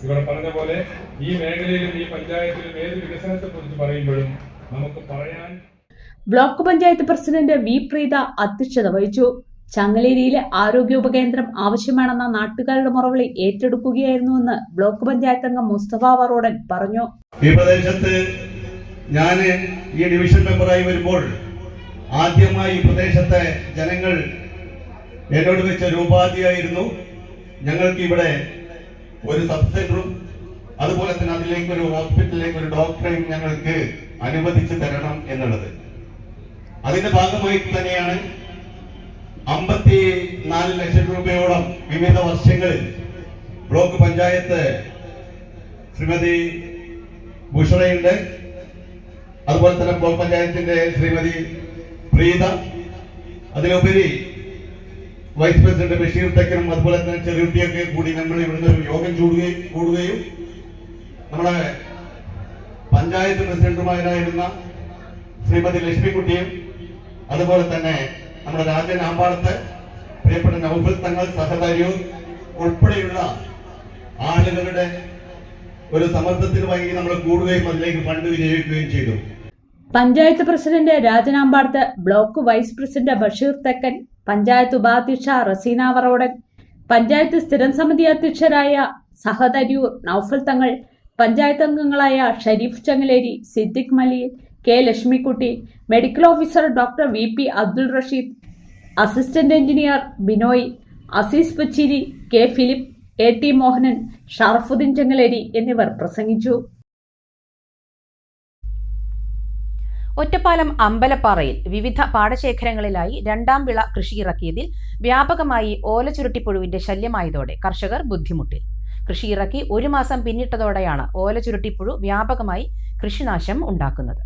ഇവിടെ പറഞ്ഞ പോലെ ഈ മേഖലയിലും ഈ പഞ്ചായത്തിലും ഏത് വികസനത്തെ കുറിച്ച് പറയുമ്പോഴും നമുക്ക് പറയാൻ. Block panchayat president V Preetha അധ്യക്ഷത വഹിച്ചു. ചങ്ങലേരിയിലെ ആരോഗ്യ ഉപകേന്ദ്രം ആവശ്യമാണെന്ന നാട്ടുകാരുടെ മുറവിളി ഏറ്റെടുക്കുകയായിരുന്നുവെന്ന് ബ്ലോക്ക് പഞ്ചായത്ത് അംഗം മുസ്തഫ വറോഡൻ പറഞ്ഞു. ഈ പ്രദേശത്ത് ഞാൻ ഈ ഡിവിഷൻ മെമ്പറായി വരുമ്പോൾ ആദ്യമായി ഈ പ്രദേശത്തെ ജനങ്ങൾ എന്നോട് വെച്ച ഒരു ഉപാധിയായിരുന്നു, ഞങ്ങൾക്ക് ഇവിടെ ഒരു സബ് സെന്ററും അതുപോലെ തന്നെ അതിലേക്ക് ഒരു ഹോസ്പിറ്റലിലേക്ക് ഒരു ഡോക്ടറെയും ഞങ്ങൾക്ക് അനുവദിച്ചു തരണം എന്നുള്ളത്. അതിന്റെ ഭാഗമായിട്ട് തന്നെയാണ് 54 ലക്ഷം രൂപയോളം വിവിധ വർഷങ്ങളിൽ ബ്ലോക്ക് പഞ്ചായത്ത് ശ്രീമതി ബുഷറയുണ്ട്, അതുപോലെ തന്നെ ബ്ലോക്ക് പഞ്ചായത്തിന്റെ ശ്രീമതി പ്രീത, അതിലുപരി വൈസ് പ്രസിഡന്റ് ബഷീർ തെക്കനും അതുപോലെ തന്നെ ചെറുകുട്ടിയൊക്കെ കൂടി നമ്മൾ ഇവിടുന്ന് ഒരു യോഗം കൂടുകയും നമ്മുടെ പഞ്ചായത്ത് പ്രസിഡന്റുമാരായിരുന്ന ശ്രീമതി ലക്ഷ്മിക്കുട്ടിയും അതുപോലെ തന്നെ നമ്മുടെ രാജൻ ആമ്പാടത്ത് പ്രിയപ്പെട്ട നൗഫൽ തങ്ങൾ, സഹദാരിയൂർ ഉൾപ്പെടെയുള്ള ആളുകളുടെ ഒരു സമ്മർദ്ദത്തിന് വൈകി നമ്മൾ കൂടുകയും അതിലേക്ക് ഫണ്ട് വിനിയോഗിക്കുകയും ചെയ്തു. Panchayat president Rajanampadath, block vice president Basheer Thekkan, panchayat ഉപാധ്യക്ഷ Razeena Varodan, panchayat സ്ഥിരം സമിതി അധ്യക്ഷരായ സഹദരിയൂർ, നൌഫൽ തങ്ങൾ, പഞ്ചായത്ത് അംഗങ്ങളായ Sharif Changaleri, Siddique Malayil, K Lakshmikutty, medical officer doctor VP Abdul Rasheed, assistant engineer Binoy, Azeez Pacheri, K Philip, AT Mohanan, Sharafuddeen Changaleri എന്നിവർ പ്രസംഗിച്ചു. ഒറ്റപ്പാലം അമ്പലപ്പാറയിൽ വിവിധ പാടശേഖരങ്ങളിലായി 2ാം വിള കൃഷിയിറക്കിയതിൽ വ്യാപകമായി ഓലചുരുട്ടിപ്പുഴുവിന്റെ ശല്യമായതോടെ കർഷകർ ബുദ്ധിമുട്ടിൽ. കൃഷിയിറക്കി 1 മാസം പിന്നിട്ടതോടെയാണ് ഓലചുരുട്ടിപ്പുഴു വ്യാപകമായി കൃഷിനാശം ഉണ്ടാക്കുന്നത്.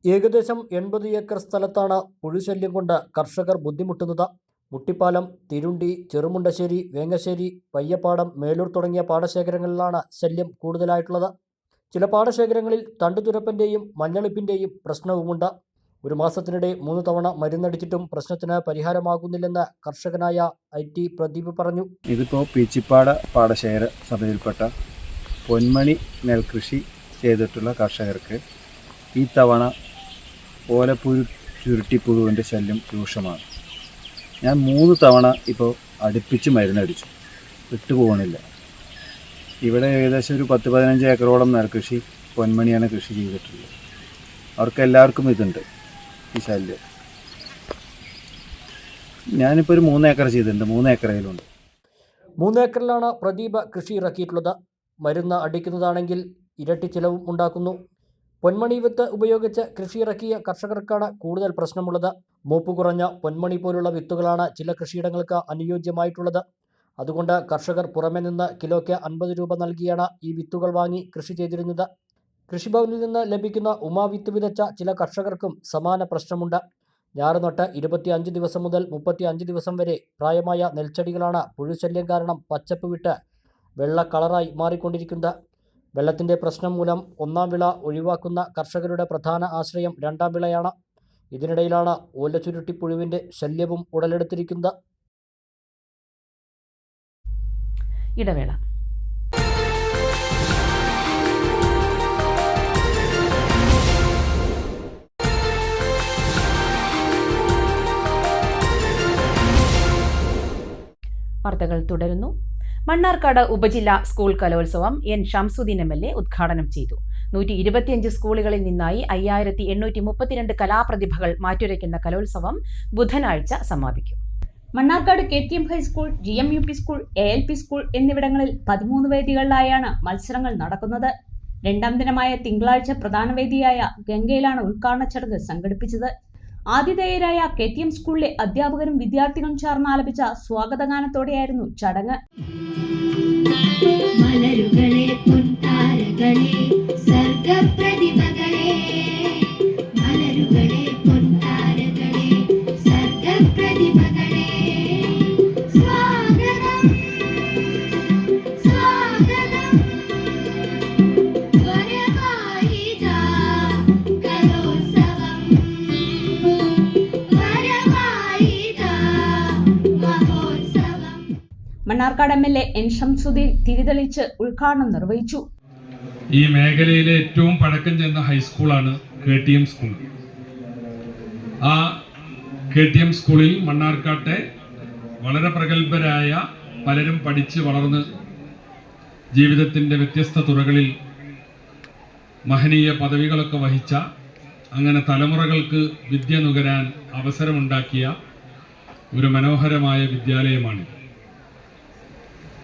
ഏകദേശം 80 ഏക്കർ സ്ഥലത്താണ് പുഴുശല്യം കൊണ്ട് കർഷകർ ബുദ്ധിമുട്ടുന്നത്. മുട്ടിപ്പാലം, തിരുണ്ടി, ചെറുമുണ്ടശ്ശേരി, വേങ്ങശ്ശേരി, പയ്യപ്പാടം, മേലൂർ തുടങ്ങിയ പാടശേഖരങ്ങളിലാണ് ശല്യം കൂടുതലായിട്ടുള്ളത്. ചില പാടശേഖരങ്ങളിൽ തണ്ടുതുരപ്പൻ്റെയും മഞ്ഞളിപ്പിൻ്റെയും പ്രശ്നവുമുണ്ട്. 1 മാസത്തിനിടെ 3 തവണ മരുന്നടിച്ചിട്ടും പ്രശ്നത്തിന് പരിഹാരമാകുന്നില്ലെന്ന് കർഷകനായ IT പ്രദീപ് പറഞ്ഞു. ഇതിപ്പോൾ പീച്ചിപ്പാട പാടശേഖര സഭയിൽപ്പെട്ട പൊന്മണി നെൽകൃഷി ചെയ്തിട്ടുള്ള കർഷകർക്ക് ഈ തവണ ഓലപ്പുഴു ചുരുട്ടിപ്പുഴുവിൻ്റെ ശല്യം രൂക്ഷമാണ്. ഞാൻ 3 തവണ ഇപ്പോൾ അടുപ്പിച്ച് മരുന്നടിച്ചു, വിട്ടുപോകണില്ല. ഇവിടെ ഏകദേശം ഒരു 10-15 ഏക്കറോളം നെൽകൃഷി പൊന്മണിയാണ് കൃഷി ചെയ്തിട്ടുള്ളത്. അവർക്ക് എല്ലാവർക്കും ഇതുണ്ട്, ഈ ശല്യം. ഞാനിപ്പോൾ ഒരു 3 ഏക്കർ ചെയ്തിട്ടുണ്ട്, 3 ഏക്കറയിലുണ്ട്. 3 ഏക്കറിലാണ് പ്രദീപ് കൃഷി ഇറക്കിയിട്ടുള്ളത്. മരുന്ന് അടിക്കുന്നതാണെങ്കിൽ ഇരട്ടി ചിലവും ഉണ്ടാക്കുന്നു. പൊന്മണി വിത്ത് ഉപയോഗിച്ച് കൃഷി ഇറക്കിയ കർഷകർക്കാണ് കൂടുതൽ പ്രശ്നമുള്ളത്. മൂപ്പ് കുറഞ്ഞ പൊന്മണി പോലുള്ള വിത്തുകളാണ് ചില കൃഷിയിടങ്ങൾക്ക് അനുയോജ്യമായിട്ടുള്ളത്. അതുകൊണ്ട് കർഷകർ പുറമെ നിന്ന് കിലോയ്ക്ക് 50 രൂപ നൽകിയാണ് ഈ വിത്തുകൾ വാങ്ങി കൃഷി ചെയ്തിരുന്നത്. കൃഷിഭവനിൽ നിന്ന് ലഭിക്കുന്ന ഉമാവിത്ത് വിതച്ച ചില കർഷകർക്കും സമാന പ്രശ്നമുണ്ട്. ഞാറ് നട്ട് 25 ദിവസം മുതൽ 35 ദിവസം വരെ പ്രായമായ നെൽച്ചെടികളാണ് പുഴുശല്യം കാരണം പച്ചപ്പ് വിട്ട് വെള്ള കളറായി മാറിക്കൊണ്ടിരിക്കുന്നത്. വെള്ളത്തിൻ്റെ പ്രശ്നം മൂലം ഒന്നാം വിള ഒഴിവാക്കുന്ന കർഷകരുടെ പ്രധാന ആശ്രയം രണ്ടാം വിളയാണ്. ഇതിനിടയിലാണ് ഓലച്ചുരുട്ടിപ്പുഴുവിൻ്റെ ശല്യവും ഉടലെടുത്തിരിക്കുന്നത്. ഇടവേള. വാർത്തകൾ തുടരുന്നു. മണ്ണാർക്കാട് ഉപജില്ലാ സ്കൂൾ കലോത്സവം എൻ ഷംസുദ്ദീൻ MLA ഉദ്ഘാടനം ചെയ്തു. 125 സ്കൂളുകളിൽ നിന്നായി 5832 കലാപ്രതിഭകൾ മാറ്റുരയ്ക്കുന്ന കലോത്സവം ബുധനാഴ്ച സമാപിക്കും. Mannarkkad KTM high school, GMUP school, ALP school എന്നിവിടങ്ങളിൽ 13 വേദികളിലായാണ് മത്സരങ്ങൾ നടക്കുന്നത്. രണ്ടാം ദിനമായ തിങ്കളാഴ്ച പ്രധാന വേദിയായ ഗംഗയിലാണ് ഉദ്ഘാടന ചടങ്ങ് സംഘടിപ്പിച്ചത്. ആതിഥേയരായ KTM സ്കൂളിലെ അധ്യാപകരും വിദ്യാർത്ഥികളും ചേർന്ന് ആലപിച്ച സ്വാഗതഗാനത്തോടെയായിരുന്നു ചടങ്ങ്. മലരുകളെ പൊൻതാരകളെ സർഗപ്രതിഭകളെ, മലരുകളെ പൊൻതാരകളെ സർഗപ്രതിഭകളെ, സ്വാഗതം സ്വാഗതം വരവായിതാ കലോത്സവം, വരവായിതാ മഹോത്സവം. മണ്ണാർക്കാട് MLA N ഷംസുദ്ദീൻ തിരിതെളിച്ച് ഉദ്ഘാടനം നിർവഹിച്ചു. ഈ മേഖലയിലെ ഏറ്റവും പഴക്കം ചെന്ന ഹൈസ്കൂളാണ് KTM സ്കൂൾ. ആ KTM സ്കൂളിൽ മണ്ണാർക്കാട്ടെ വളരെ പ്രഗത്ഭരായ പലരും പഠിച്ച് വളർന്ന് ജീവിതത്തിൻ്റെ വ്യത്യസ്ത തുറകളിൽ മഹനീയ പദവികളൊക്കെ വഹിച്ച, അങ്ങനെ തലമുറകൾക്ക് വിദ്യ നുകരാൻ അവസരമുണ്ടാക്കിയ ഒരു മനോഹരമായ വിദ്യാലയമാണ്.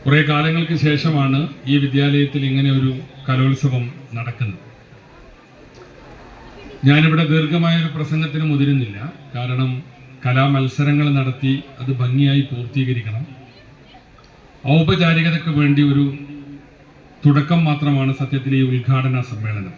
കുറേ കാലങ്ങൾക്ക് ശേഷമാണ് ഈ വിദ്യാലയത്തിൽ ഇങ്ങനെ ഒരു കലോത്സവം നടക്കുന്നത്. ഞാനിവിടെ ദീർഘമായൊരു പ്രസംഗത്തിന് മുതിരുന്നില്ല. കാരണം കലാമത്സരങ്ങൾ നടത്തി അത് ഭംഗിയായി പൂർത്തീകരിക്കണം. ഔപചാരികതയ്ക്ക് വേണ്ടി ഒരു തുടക്കം മാത്രമാണ് സത്യത്തിൽ ഈ ഉദ്ഘാടന സമ്മേളനം.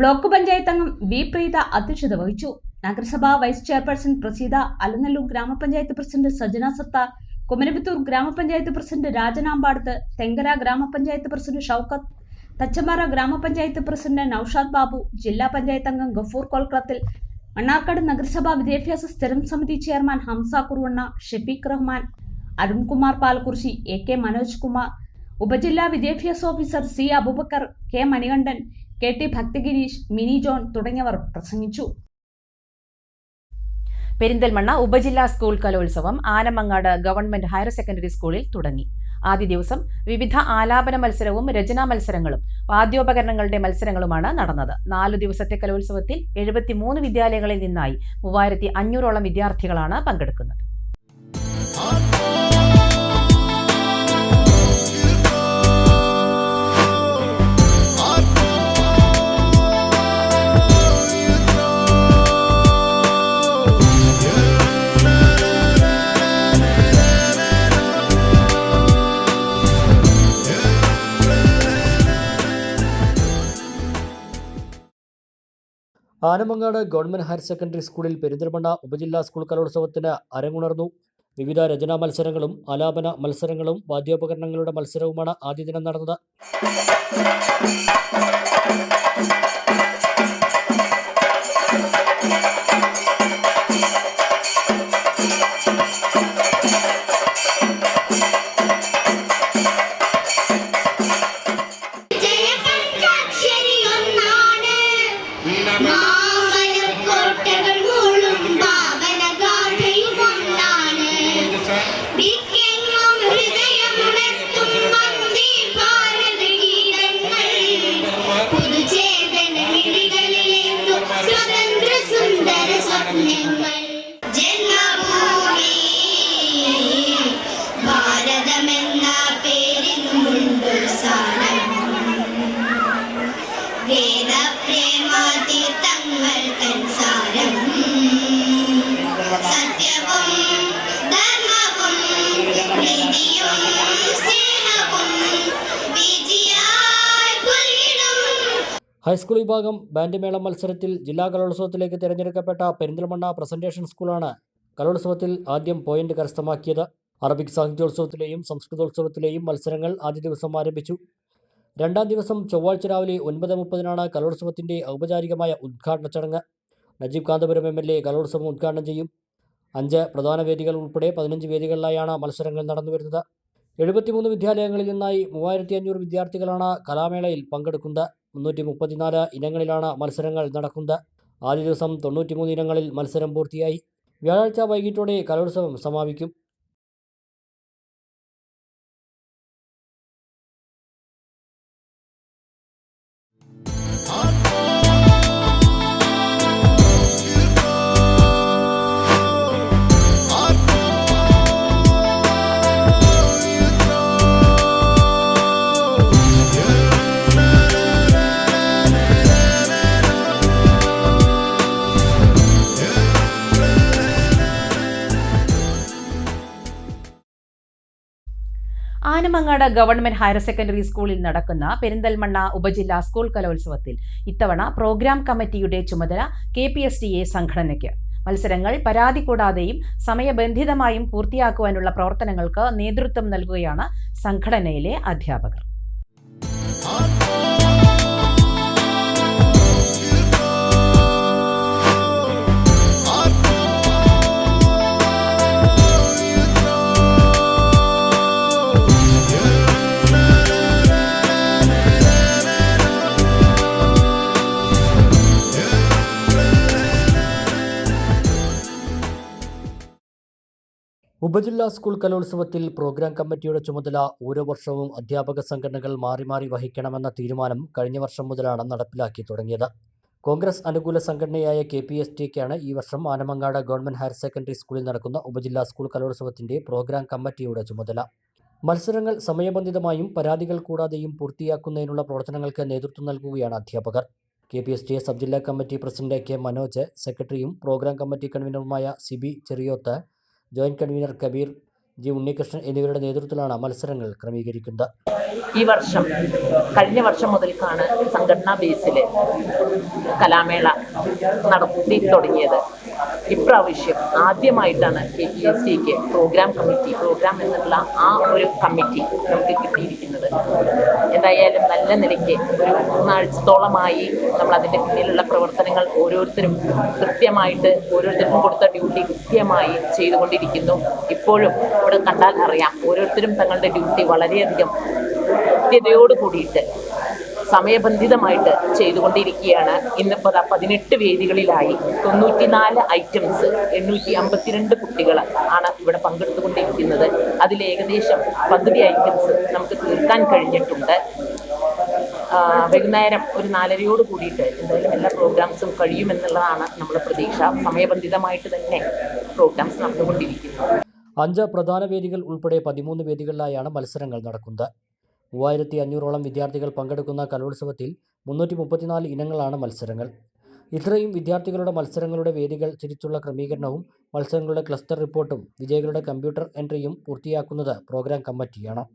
ബ്ലോക്ക് പഞ്ചായത്ത് അംഗം V പ്രീത അധ്യക്ഷത വഹിച്ചു. നഗരസഭാ വൈസ് ചെയർപേഴ്സൺ പ്രസീത, അലനല്ലൂർ ഗ്രാമപഞ്ചായത്ത് പ്രസിഡന്റ് സജന സത്താർ, കുമരമ്പത്തൂർ ഗ്രാമപഞ്ചായത്ത് പ്രസിഡന്റ് രാജനാമ്പാടത്ത്, തെങ്കര ഗ്രാമപഞ്ചായത്ത് പ്രസിഡന്റ് ഷൗക്കത്ത്, തച്ചമ്പാറ ഗ്രാമപഞ്ചായത്ത് പ്രസിഡന്റ് നൌഷാദ് ബാബു, ജില്ലാ പഞ്ചായത്ത് അംഗം ഗഫൂർ കോൽക്കളത്തിൽ, മണ്ണാർക്കാട് നഗരസഭാ വിദ്യാഭ്യാസ സ്ഥിരം സമിതി ചെയർമാൻ ഹംസ കുറുവണ്ണ, ഷെഫീഖ് റഹ്മാൻ, അരുൺകുമാർ പാലക്കുറിശി, AK മനോജ് കുമാർ, ഉപജില്ലാ വിദ്യാഭ്യാസ officer C Aboobacker, K Manikandan, KT Bhakthagireesh, Mini John തുടങ്ങിയവർ പ്രസംഗിച്ചു. പെരിന്തൽമണ്ണ ഉപജില്ലാ സ്കൂൾ കലോത്സവം ആനമങ്ങാട് ഗവൺമെന്റ് ഹയർ സെക്കൻഡറി സ്കൂളിൽ തുടങ്ങി. ആദ്യ ദിവസം വിവിധ ആലാപന മത്സരവും രചനാ മത്സരങ്ങളും വാദ്യോപകരണങ്ങളുടെ മത്സരങ്ങളുമാണ് നടന്നത്. 4 ദിവസത്തെ കലോത്സവത്തിൽ 73 വിദ്യാലയങ്ങളിൽ നിന്നായി 3500ഓളം വിദ്യാർത്ഥികളാണ് പങ്കെടുക്കുന്നത്. ആനമങ്ങാട് ഗവൺമെന്റ് ഹയർ സെക്കൻഡറി സ്കൂളിൽ പെരിന്തൽമണ്ണ ഉപജില്ലാ സ്കൂൾ കലോത്സവത്തിന് അരങ്ങുണർന്നു. വിവിധ രചനാ മത്സരങ്ങളും ആലാപന മത്സരങ്ങളും വാദ്യോപകരണങ്ങളുടെ മത്സരവുമാണ് ആദ്യ ദിനം നടന്നത്. ഹൃദയമുണർത്തും വന്ദേ ഭാരത ഗീതങ്ങൾ ഹൈസ്കൂൾ വിഭാഗം ബാൻഡ് മേള മത്സരത്തിൽ ജില്ലാ കലോത്സവത്തിലേക്ക് തിരഞ്ഞെടുക്കപ്പെട്ട പെരിന്തൽമണ്ണ പ്രസന്റേഷൻ സ്കൂളാണ് കലോത്സവത്തിൽ ആദ്യം പോയിന്റ് കരസ്ഥമാക്കിയത്. അറബിക് സാഹിത്യോത്സവത്തിലെയും സംസ്കൃതോത്സവത്തിലെയും മത്സരങ്ങൾ ആദ്യ ദിവസം ആരംഭിച്ചു. രണ്ടാം ദിവസം ചൊവ്വാഴ്ച രാവിലെ 9:30 കലോത്സവത്തിന്റെ ഔപചാരികമായ ഉദ്ഘാടന ചടങ്ങ്. നജീബ് കാന്തപുരം MLA കലോത്സവം ഉദ്ഘാടനം ചെയ്യും. 5 പ്രധാന വേദികൾ ഉൾപ്പെടെ 15 വേദികളിലായാണ് മത്സരങ്ങൾ നടന്നുവരുന്നത്. 73 വിദ്യാലയങ്ങളിൽ നിന്നായി 3500 വിദ്യാർത്ഥികളാണ് കലാമേളയിൽ പങ്കെടുക്കുന്നത്. 334 ഇനങ്ങളിലാണ് മത്സരങ്ങൾ നടക്കുന്നത്. ആദ്യ ദിവസം 93 ഇനങ്ങളിൽ മത്സരം പൂർത്തിയായി. വ്യാഴാഴ്ച വൈകിട്ടോടെ കലോത്സവം സമാപിക്കും. ആനമങ്ങാട് ഗവൺമെന്റ് ഹയർ സെക്കൻഡറി സ്കൂളിൽ നടക്കുന്ന പെരിന്തൽമണ്ണ ഉപജില്ലാ സ്കൂൾ കലോത്സവത്തിൽ ഇത്തവണ പ്രോഗ്രാം കമ്മിറ്റിയുടെ ചുമതല KPSTA സംഘടനയ്ക്ക്. മത്സരങ്ങൾ പരാതി കൂടാതെയും സമയബന്ധിതമായും പൂർത്തിയാക്കുവാനുള്ള പ്രവർത്തനങ്ങൾക്ക് നേതൃത്വം നൽകുകയാണ് സംഘടനയിലെ അധ്യാപകർ. ഉപജില്ലാ സ്കൂൾ കലോത്സവത്തിൽ പ്രോഗ്രാം കമ്മിറ്റിയുടെ ചുമതല ഓരോ വർഷവും അധ്യാപക സംഘടനകൾ മാറി മാറി വഹിക്കണമെന്ന തീരുമാനം കഴിഞ്ഞ വർഷം മുതലാണ് നടപ്പിലാക്കി തുടങ്ങിയത്. കോൺഗ്രസ് അനുകൂല സംഘടനയായ KPSTയ്ക്കാണ് ഈ വർഷം ആനമങ്ങാട് ഗവൺമെന്റ് ഹയർ സെക്കൻഡറി സ്കൂളിൽ നടക്കുന്ന ഉപജില്ലാ സ്കൂൾ കലോത്സവത്തിന്റെ പ്രോഗ്രാം കമ്മിറ്റിയുടെ ചുമതല. മത്സരങ്ങൾ സമയബന്ധിതമായും പരാതികൾ കൂടാതെയും പൂർത്തിയാക്കുന്നതിനുള്ള പ്രവർത്തനങ്ങൾക്ക് നേതൃത്വം നൽകുകയാണ് അധ്യാപകർ. KPSTA സബ് ജില്ലാ കമ്മിറ്റി പ്രസിഡന്റ് K മനോജ്, സെക്രട്ടറിയും പ്രോഗ്രാം കമ്മിറ്റി കൺവീനറുമായ Siby Cheriyoth, joint convener Kabeer, G Unnikrishnan എന്നിവരുടെ നേതൃത്വത്തിലാണ് മത്സരങ്ങൾ ക്രമീകരിക്കുന്നത്. ഈ വർഷം കഴിഞ്ഞ വർഷം മുതൽക്കാണ് സംഘടനാ ബേസിൽ കലാമേള നടത്തി തുടങ്ങിയത്. ഇപ്രാവശ്യം ആദ്യമായിട്ടാണ് KPSTയ്ക്ക് പ്രോഗ്രാം എന്നുള്ള ആ ഒരു കമ്മിറ്റി നമുക്ക് കിട്ടിയിരിക്കുന്നത്. എന്തായാലും നല്ല നിലയ്ക്ക് ഒരു 3 ആഴ്ചത്തോളമായി നമ്മൾ അതിൻ്റെ പിന്നിലുള്ള പ്രവർത്തനങ്ങൾ ഓരോരുത്തരും കൃത്യമായിട്ട് ഓരോരുത്തർക്കും കൊടുത്ത ഡ്യൂട്ടി കൃത്യമായി ചെയ്തുകൊണ്ടിരിക്കുന്നു. ഇപ്പോഴും ഇവിടെ കണ്ടാൽ അറിയാം, ഓരോരുത്തരും തങ്ങളുടെ ഡ്യൂട്ടി വളരെയധികം കൃത്യതയോട് കൂടിയിട്ട് സമയബന്ധിതമായിട്ട് ചെയ്തുകൊണ്ടിരിക്കുകയാണ്. ഇന്നിപ്പോൾ 18 വേദികളിലായി 94 ഐറ്റംസ് 852 കുട്ടികൾ ആണ് ഇവിടെ പങ്കെടുത്തുകൊണ്ടിരിക്കുന്നത്. അതിൽ ഏകദേശം 10 ഐറ്റംസ് നമുക്ക് തീർക്കാൻ കഴിഞ്ഞിട്ടുണ്ട്. വൈകുന്നേരം ഒരു 4:30 കൂടിയിട്ട് എന്തായാലും എല്ലാ പ്രോഗ്രാംസും കഴിയുമെന്നുള്ളതാണ് നമ്മുടെ പ്രതീക്ഷ. സമയബന്ധിതമായിട്ട് തന്നെ പ്രോഗ്രാംസ് നടന്നുകൊണ്ടിരിക്കുന്നത്. 5 പ്രധാന വേദികൾ ഉൾപ്പെടെ 13 വേദികളിലായാണ് മത്സരങ്ങൾ നടക്കുന്നത്. 3500ഓളം വിദ്യാർത്ഥികൾ പങ്കെടുക്കുന്ന കലോത്സവത്തിൽ 334 ഇനങ്ങളാണ് മത്സരങ്ങൾ. ഇത്രയും വിദ്യാർത്ഥികളുടെ മത്സരങ്ങളുടെ വേദികൾ തിരിച്ചുള്ള ക്രമീകരണവും മത്സരങ്ങളുടെ ക്ലസ്റ്റർ റിപ്പോർട്ടും വിജയികളുടെ കമ്പ്യൂട്ടർ എൻട്രിയും പൂർത്തിയാക്കുന്നത് പ്രോഗ്രാം കമ്മിറ്റിയാണ്.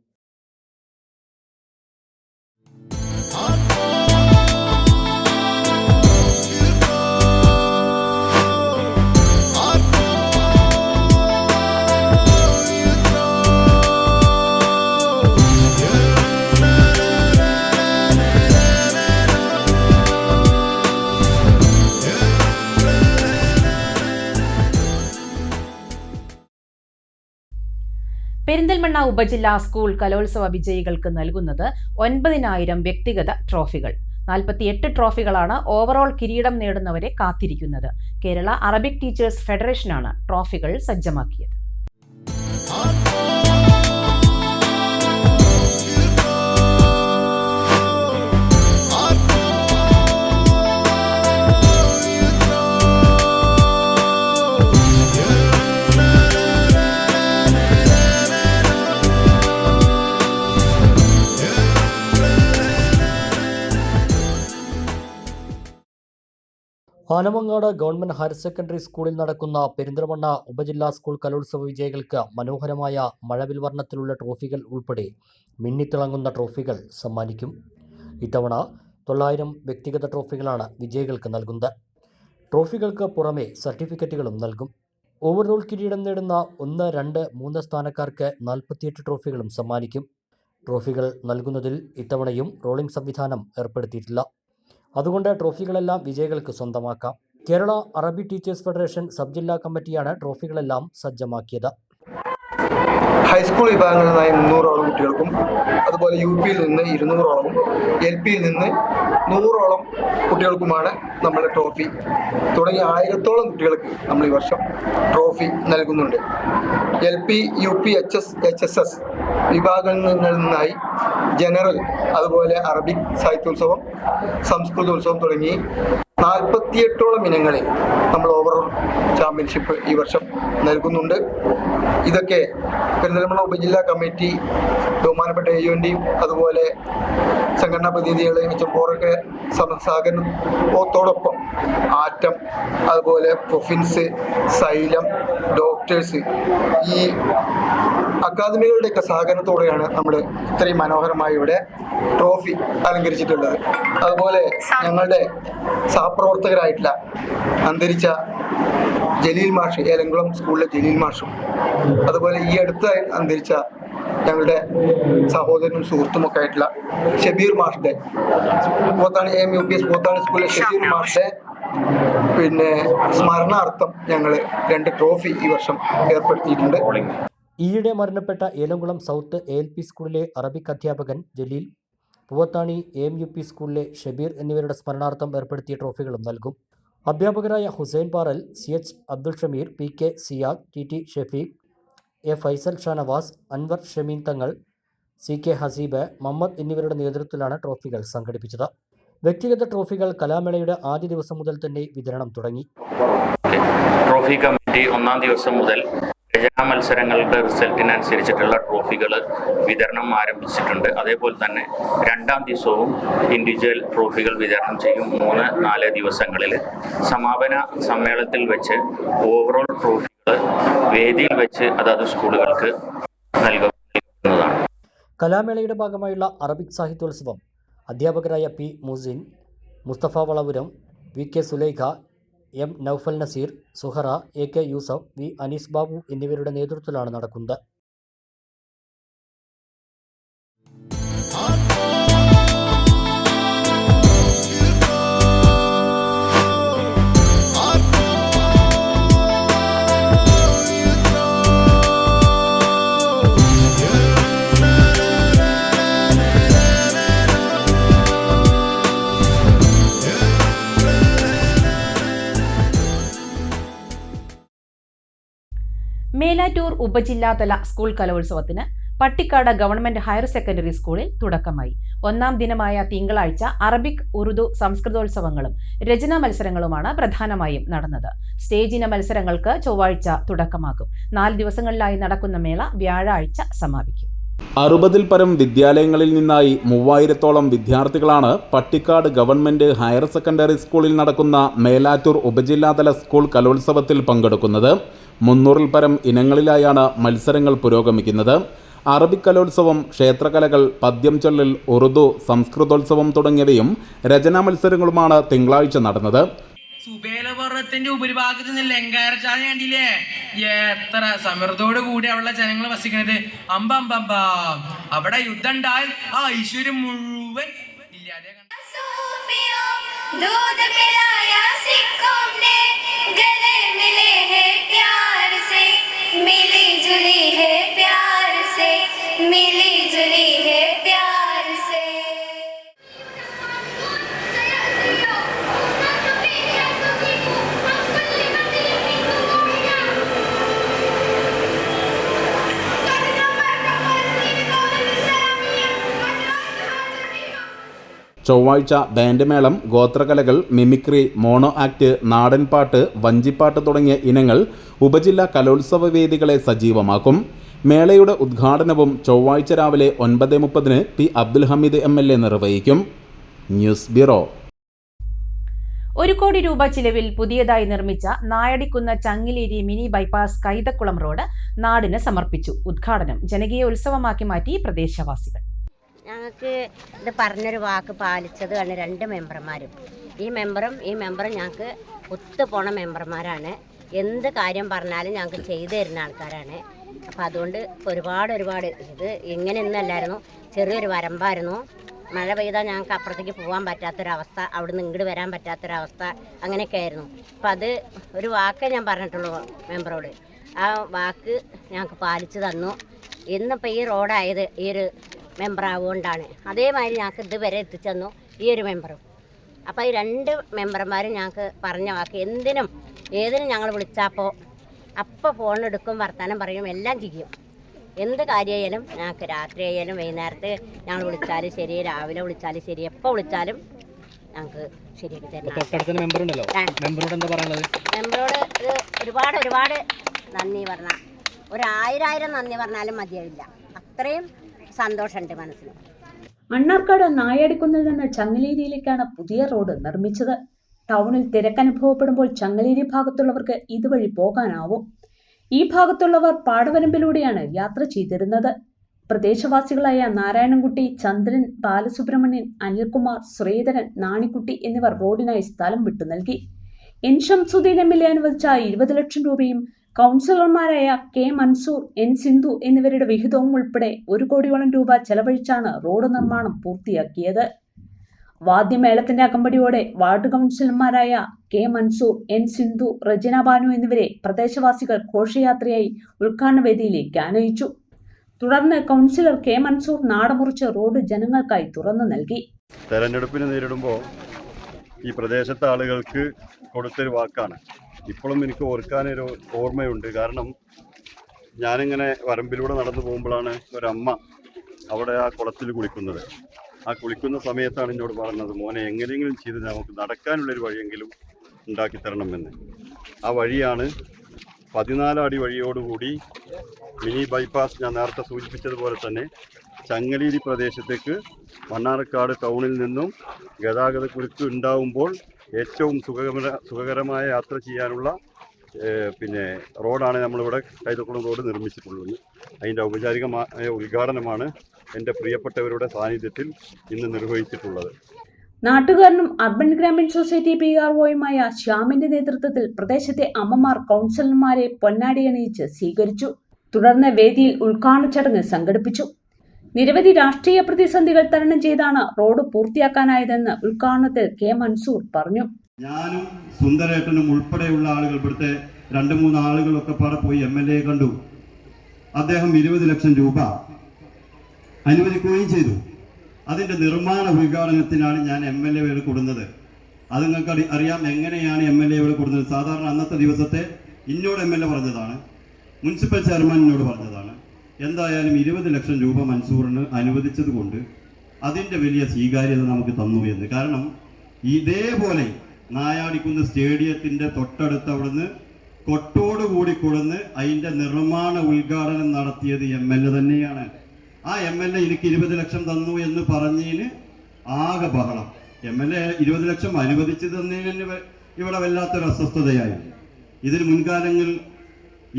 പെരിന്തൽമണ്ണ ഉപജില്ലാ സ്കൂൾ കലോത്സവ വിജയികൾക്ക് നൽകുന്നത് 9000 വ്യക്തിഗത ട്രോഫികൾ. 48 ട്രോഫികളാണ് ഓവറോൾ കിരീടം നേടുന്നവരെ കാത്തിരിക്കുന്നത്. കേരള അറബിക് ടീച്ചേഴ്സ് ഫെഡറേഷനാണ് ട്രോഫികൾ സജ്ജമാക്കിയത്. ആനമങ്ങാട് ഗവൺമെന്റ് ഹയർ സെക്കൻഡറി സ്കൂളിൽ നടക്കുന്ന പെരിന്തൽമണ്ണ ഉപജില്ലാ സ്കൂൾ കലോത്സവ വിജയികൾക്ക് മനോഹരമായ മഴവിൽ വർണ്ണത്തിലുള്ള ട്രോഫികൾ ഉൾപ്പെടെ മിന്നിത്തിളങ്ങുന്ന ട്രോഫികൾ സമ്മാനിക്കും. ഇത്തവണ 900 വ്യക്തിഗത ട്രോഫികളാണ് വിജയികൾക്ക് നൽകുന്നത്. ട്രോഫികൾക്ക് പുറമെ സർട്ടിഫിക്കറ്റുകളും നൽകും. ഓവറോൾ കിരീടം നേടുന്ന 1, 2, 3 സ്ഥാനക്കാർക്ക് 48 ട്രോഫികളും സമ്മാനിക്കും. ട്രോഫികൾ നൽകുന്നതിൽ ഇത്തവണയും റോളിംഗ് സംവിധാനം ഏർപ്പെടുത്തിയിട്ടില്ല. അതുകൊണ്ട് ട്രോഫികളെല്ലാം വിജയികൾക്ക് സ്വന്തമാക്കാം. കേരള അറബി ടീച്ചേഴ്സ് ഫെഡറേഷൻ സബ് ജില്ലാ കമ്മിറ്റിയാണ് ട്രോഫികളെല്ലാം സജ്ജമാക്കിയത്. ഹൈസ്കൂൾ വിഭാഗങ്ങളിൽ നിന്നായി 300ഓളം കുട്ടികൾക്കും അതുപോലെ UPയിൽ നിന്ന് 200ഓളം LPയിൽ നിന്ന് 100ഓളം കുട്ടികൾക്കുമാണ് നമ്മൾ ട്രോഫി തുടങ്ങി 1000ഓളം കുട്ടികൾക്ക് നമ്മൾ ഈ വർഷം ട്രോഫി നൽകുന്നുണ്ട്. LP, UP, HSS വിഭാഗങ്ങളിൽ നിന്നായി ജനറൽ, അതുപോലെ അറബിക് സാഹിത്യോത്സവം, സംസ്കൃതോത്സവം തുടങ്ങി 48ഓളം ഇനങ്ങളിൽ നമ്മൾ ഓവറോൾ ചാമ്പ്യൻഷിപ്പ് ഈ വർഷം നൽകുന്നുണ്ട്. ഇതൊക്കെ പെരിന്തൽമണ്ണ ഉപജില്ലാ കമ്മിറ്റി ബഹുമാനപ്പെട്ട AUNDയും അതുപോലെ സംഘടനാ പ്രതിനിധികളെയും വെച്ചപ്പോഴൊക്കെ സഹകരണത്തോടൊപ്പം ആറ്റം, അതുപോലെ പ്രൊഫിൻസ്, സൈലം, ഡോക്ടേഴ്സ് ഈ അക്കാദമികളുടെയൊക്കെ സഹകരണത്തോടെയാണ് നമ്മൾ ഇത്രയും മനോഹരമായി ഇവിടെ ട്രോഫി അലങ്കരിച്ചിട്ടുള്ളത്. അതുപോലെ ഞങ്ങളുടെ സഹപ്രവർത്തകരായിട്ടുള്ള അന്തരിച്ച ജലീൽ മാഷ്, ഏലംകുളം സ്കൂളിലെ ജലീൽ മാഷും, അതുപോലെ ഈ അടുത്ത അന്തരിച്ച ഞങ്ങളുടെ സഹോദരനും സുഹൃത്തുമൊക്കെ ആയിട്ടുള്ള ഷബീർ മാഷിന്റെ പോത്താണി AMUPS പോത്താണി സ്കൂളിലെ ഷബീർ മാഷിന്റെ സ്മരണാർത്ഥം ഞങ്ങൾ 2 ട്രോഫി ഈ വർഷം ഏർപ്പെടുത്തിയിട്ടുണ്ട്. ഈയിടെ മരണപ്പെട്ട ഏലംകുളം സൗത്ത് ALP സ്കൂളിലെ അറബിക് അധ്യാപകൻ ജലീൽ, പൂവത്താണി AMUP സ്കൂളിലെ ഷബീർ എന്നിവരുടെ സ്മരണാർത്ഥം ഏർപ്പെടുത്തിയ ട്രോഫികളും നൽകും. അധ്യാപകരായ Hussain Paral, CH Abdul Shameer, PK Siyad, TT Shafeeq, A Faisal Shanavas, Anwar Shameen Thangal, CK Haseeb, Muhammad എന്നിവരുടെ നേതൃത്വത്തിലാണ് ട്രോഫികൾ സംഘടിപ്പിച്ചത്. വ്യക്തിഗത ട്രോഫികൾ കലാമേളയുടെ ആദ്യ ദിവസം മുതൽ തന്നെ വിതരണം തുടങ്ങി. ട്രോഫി കമ്മിറ്റി 1-ാം ദിവസം മുതൽ രചനാ മത്സരങ്ങളുടെ റിസൾട്ടിനനുസരിച്ചിട്ടുള്ള ട്രോഫികൾ വിതരണം ആരംഭിച്ചിട്ടുണ്ട്. അതേപോലെ തന്നെ 2-ാം ദിവസവും ഇൻഡിവിജ്വൽ ട്രോഫികൾ വിതരണം ചെയ്യും. 3-4 ദിവസങ്ങളിൽ സമാപന സമ്മേളനത്തിൽ വെച്ച് ഓവറോൾ ട്രോഫികൾ വേദിയിൽ വെച്ച് അതത് സ്കൂളുകൾക്ക് നൽകുന്നതാണ്. കലാമേളയുടെ ഭാഗമായുള്ള അറബിക് സാഹിത്യോത്സവം അധ്യാപകരായ P Muhsin, Mustafa Valapuram, VK Sulaikha, M Naufal Naseer, Suhara, AK Yusuf, V Anees Babu എന്നിവരുടെ നേതൃത്വത്തിലാണ് നടക്കുന്നത്. മേലാറ്റൂർ ഉപജില്ലാതല സ്കൂൾ കലോത്സവത്തിന് പട്ടിക്കാട് ഗവൺമെന്റ് ഹയർ സെക്കൻഡറി സ്കൂളിൽ തുടക്കമായി. 1-ാം ദിനമായ തിങ്കളാഴ്ച അറബിക്, ഉറുദു, സംസ്കൃതോത്സവങ്ങളും രചനാ മത്സരങ്ങളുമാണ് പ്രധാനമായും നടന്നത്. സ്റ്റേജിന മത്സരങ്ങൾക്ക് ചൊവ്വാഴ്ച തുടക്കമാകും. 4 ദിവസങ്ങളിലായി നടക്കുന്ന മേള വ്യാഴാഴ്ച സമാപിക്കും. 60-ൽ പരം വിദ്യാലയങ്ങളിൽ നിന്നായി 3000-ഓളം വിദ്യാർത്ഥികളാണ് പട്ടിക്കാട് ഗവൺമെന്റ് ഹയർ സെക്കൻഡറി സ്കൂളിൽ നടക്കുന്ന മേലാറ്റൂർ ഉപജില്ലാതല സ്കൂൾ കലോത്സവത്തിൽ പങ്കെടുക്കുന്നത്. 300-ൽ പരം ഇനങ്ങളിലായാണ് മത്സരങ്ങൾ പുരോഗമിക്കുന്നത്. അറബിക് കലോത്സവം, ക്ഷേത്രകലകൾ, പദ്യം ചൊല്ലൽ, ഉറുദു, സംസ്കൃതോത്സവം തുടങ്ങിയവയും രചനാ മത്സരങ്ങളുമാണ് തിങ്കളാഴ്ച നടന്നത്. സുബേലപർവ്വതത്തിന്റെ ഉപരിഭാഗത്ത് നിന്ന് ലങ്കാരച്ചാല കണ്ടില്ലേ? എത്ര സമൃദ്ധോട് കൂടി അവിടെ ജനങ്ങൾ വസിക്കുന്നത്. അമ്പമ്പമ്പ അവിടെ യുദ്ധം ഉണ്ടായാൽ ആ ഐശ്വര്യം മുഴുവൻ ഇല്ലാതെ ചൊവ്വാഴ്ച ബാൻഡ് മേളം, ഗോത്രകലകൾ, മിമിക്രി, മോണോ ആക്ട്, നാടൻപാട്ട്, വഞ്ചിപ്പാട്ട് തുടങ്ങിയ ഇനങ്ങൾ ഉപജില്ലാ കലോത്സവ വേദികളെ സജീവമാക്കും. മേളയുടെ ഉദ്ഘാടനവും ചൊവ്വാഴ്ച രാവിലെ 9:30 P അബ്ദുൽ ഹമീദ് MLA നിർവഹിക്കും. News bureau. 1 കോടി രൂപ ചിലവിൽ പുതിയതായി നിർമ്മിച്ച Nayadikkunnu Changileri mini bypass Kaithakulam road നാടിന് സമർപ്പിച്ചു. ഉദ്ഘാടനം ജനകീയ ഉത്സവമാക്കി മാറ്റി പ്രദേശവാസികൾ. ഞങ്ങൾക്ക് ഇത് പറഞ്ഞൊരു വാക്ക് പാലിച്ചതാണ് 2 മെമ്പർമാരും. ഈ മെമ്പറും ഞങ്ങൾക്ക് ഒത്തുപോണ മെമ്പർമാരാണ്. എന്ത് കാര്യം പറഞ്ഞാലും ഞങ്ങൾക്ക് ചെയ്തു തരുന്ന ആൾക്കാരാണ്. അപ്പോൾ അതുകൊണ്ട് ഒരുപാട് ഇത് ഇങ്ങനെയൊന്നുമല്ലായിരുന്നു, ചെറിയൊരു വരമ്പായിരുന്നു. മഴ പെയ്താൽ ഞങ്ങൾക്ക് അപ്പുറത്തേക്ക് പോകാൻ പറ്റാത്തൊരവസ്ഥ, അവിടുന്ന് ഇങ്ങോട്ട് വരാൻ പറ്റാത്തൊരവസ്ഥ, അങ്ങനെയൊക്കെ ആയിരുന്നു. അപ്പം അത് ഒരു വാക്കേ ഞാൻ പറഞ്ഞിട്ടുള്ളൂ മെമ്പറോട്. ആ വാക്ക് ഞങ്ങൾക്ക് പാലിച്ചു തന്നു. ഇന്നിപ്പോൾ ഈ റോഡായത് ഈ ഒരു മെമ്പർ ആവുകൊണ്ടാണ്. അതേമാതിരി ഞങ്ങൾക്ക് ഇതുവരെ എത്തിച്ചു തന്നു ഈ ഒരു മെമ്പറും. അപ്പോൾ ഈ 2 മെമ്പർമാരും ഞങ്ങൾക്ക് പറഞ്ഞ വാക്ക് ഏതിനും ഞങ്ങൾ വിളിച്ചപ്പോൾ അപ്പോൾ ഫോണെടുക്കും, വർത്തമാനം പറയും, എല്ലാം ചെയ്യും. എന്ത് കാര്യമായാലും ഞങ്ങൾക്ക് രാത്രി ആയാലും വൈകുന്നേരത്ത് ഞങ്ങൾ വിളിച്ചാലും ശരി, രാവിലെ വിളിച്ചാലും ശരി, എപ്പോൾ വിളിച്ചാലും ഞങ്ങൾക്ക് ശരിയാക്കി തരണം. മെമ്പറോട് ഒരുപാട് നന്ദി പറഞ്ഞാൽ 1000 നന്ദി പറഞ്ഞാലും മതിയാവില്ല. അത്രയും സന്തോഷമുണ്ട് മനസ്സിന്. മണ്ണാർക്കാട് നായാടിക്കുന്നിൽ നിന്ന് ചങ്ങലേരിയിലേക്കാണ് പുതിയ റോഡ് നിർമ്മിച്ചത്. ടൗണിൽ തിരക്കനുഭവപ്പെടുമ്പോൾ ചങ്ങലേരി ഭാഗത്തുള്ളവർക്ക് ഇതുവഴി പോകാനാവും. ഈ ഭാഗത്തുള്ളവർ പാടവരമ്പിലൂടെയാണ് യാത്ര ചെയ്തിരുന്നത്. പ്രദേശവാസികളായ നാരായണൻകുട്ടി, ചന്ദ്രൻ, ബാലസുബ്രഹ്മണ്യൻ, അനിൽകുമാർ, ശ്രീധരൻ, നാണിക്കുട്ടി എന്നിവർ റോഡിനായി സ്ഥലം വിട്ടു നൽകി. എൻ ഷംസുദ്ദീൻ MLA അനുവദിച്ച 20 ലക്ഷം രൂപയും കൗൺസിലർമാരായ കെ മൻസൂർ, എൻ സിന്ധു എന്നിവരുടെ വിഹിതവും ഉൾപ്പെടെ 1 കോടിയോളം രൂപ ചെലവഴിച്ചാണ് റോഡ് നിർമ്മാണം പൂർത്തിയാക്കിയത്. വാദ്യമേളത്തിന്റെ അകമ്പടിയോടെ വാർഡ് കൗൺസിലർമാരായ കെ മൻസൂർ, എൻ സിന്ധു, റജിന ബാനു എന്നിവരെ പ്രദേശവാസികൾ ഘോഷയാത്രയായി ഉദ്ഘാടന വേദിയിലേക്ക് ആനയിച്ചു. തുടർന്ന് കൗൺസിലർ കെ മൻസൂർ നാടമുറിച്ച് റോഡ് ജനങ്ങൾക്കായി തുറന്നു നൽകി. തെരഞ്ഞെടുപ്പിന് നേരിടുമ്പോൾ ഈ പ്രദേശത്തെ ആളുകൾക്ക് കൊടുത്തൊരു വാക്കാണ്. ഇപ്പോഴും എനിക്ക് ഓർക്കാനൊരു ഓർമ്മയുണ്ട്. കാരണം ഞാനിങ്ങനെ വരമ്പിലൂടെ നടന്നു പോകുമ്പോഴാണ് ഒരമ്മ അവിടെ ആ കുളത്തിൽ കുളിക്കുന്നത്. ആ കുളിക്കുന്ന സമയത്താണ് എന്നോട് പറഞ്ഞത്, മോനെ എങ്ങനെയെങ്കിലും ചെയ്ത് നമുക്ക് നടക്കാനുള്ളൊരു വഴിയെങ്കിലും ഉണ്ടാക്കി തരണമെന്ന്. ആ വഴിയാണ് 14 അടി വഴിയോടുകൂടി മിനി ബൈപ്പാസ്, ഞാൻ നേരത്തെ സൂചിപ്പിച്ചതുപോലെ തന്നെ ചങ്ങലേരി പ്രദേശത്തേക്ക് മണ്ണാർക്കാട് ടൗണിൽ നിന്നും ഗതാഗതക്കുരുക്ക് ഉണ്ടാവുമ്പോൾ ഏറ്റവും സുഖകരമായ യാത്ര ചെയ്യാനുള്ള റോഡാണ് നമ്മളിവിടെ കൈതക്കുളം റോഡ് നിർമ്മിച്ചിട്ടുള്ളത്. അതിൻ്റെ ഔപചാരികമായ ഉദ്ഘാടനമാണ് എൻ്റെ പ്രിയപ്പെട്ടവരുടെ സാന്നിധ്യത്തിൽ ഇന്ന് നിർവഹിച്ചിട്ടുള്ളത്. നാട്ടുകാരനും അർബൻ ഗ്രാമീൺ സൊസൈറ്റി PROയുമായ ശ്യാമിന്റെ നേതൃത്വത്തിൽ പ്രദേശത്തെ അമ്മമാർ കൗൺസിലർമാരെ പൊന്നാടിയണിയിച്ച് സ്വീകരിച്ചു. തുടർന്ന് വേദിയിൽ ഉദ്ഘാടന ചടങ്ങ് സംഘടിപ്പിച്ചു. നിരവധി രാഷ്ട്രീയ പ്രതിസന്ധികൾ തരണം ചെയ്താണ് റോഡ് പൂർത്തിയാക്കാനായതെന്ന് ഉദ്ഘാടനത്തിൽ കെ മൻസൂർ പറഞ്ഞു. ഞാനും സുന്ദരേട്ടനും ഉൾപ്പെടെയുള്ള ആളുകൾ, ഇവിടുത്തെ 2-3 ആളുകളൊക്കെ പാടെ പോയി MLA കണ്ടു. അദ്ദേഹം 20 ലക്ഷം രൂപ അനുവദിക്കുകയും ചെയ്തു. അതിൻ്റെ നിർമ്മാണ ഉദ്ഘാടനത്തിനാണ് ഞാൻ MLA കൊടുക്കുന്നത്. അത് നിങ്ങൾക്ക് അറിയാം എങ്ങനെയാണ് MLA കൊടുക്കുന്നത്. സാധാരണ അന്നത്തെ ദിവസത്തെ എന്നോട് MLA പറഞ്ഞതാണ്, മുനിസിപ്പൽ ചെയർമാൻ എന്നോട് പറഞ്ഞതാണ്. എന്തായാലും 20 ലക്ഷം രൂപ മൻസൂറിന് അനുവദിച്ചത് കൊണ്ട് അതിൻ്റെ വലിയ സ്വീകാര്യത നമുക്ക് തന്നു എന്ന്. കാരണം ഇതേപോലെ നായാടിക്കുന്ന് സ്റ്റേഡിയത്തിൻ്റെ തൊട്ടടുത്ത് അവിടുന്ന് കൊട്ടോടുകൂടി കൊടുന്ന് അതിൻ്റെ നിർമ്മാണ ഉദ്ഘാടനം നടത്തിയത് MLA തന്നെയാണ്. ആ MLA എനിക്ക് 20 ലക്ഷം തന്നു എന്ന് പറഞ്ഞതിന് ആകെ ബഹളം. MLA 20 ലക്ഷം അനുവദിച്ചു തന്നതിന് ഇവിടെ വല്ലാത്തൊരു അസ്വസ്ഥതയായി. ഇതിന് മുൻകാലങ്ങളിൽ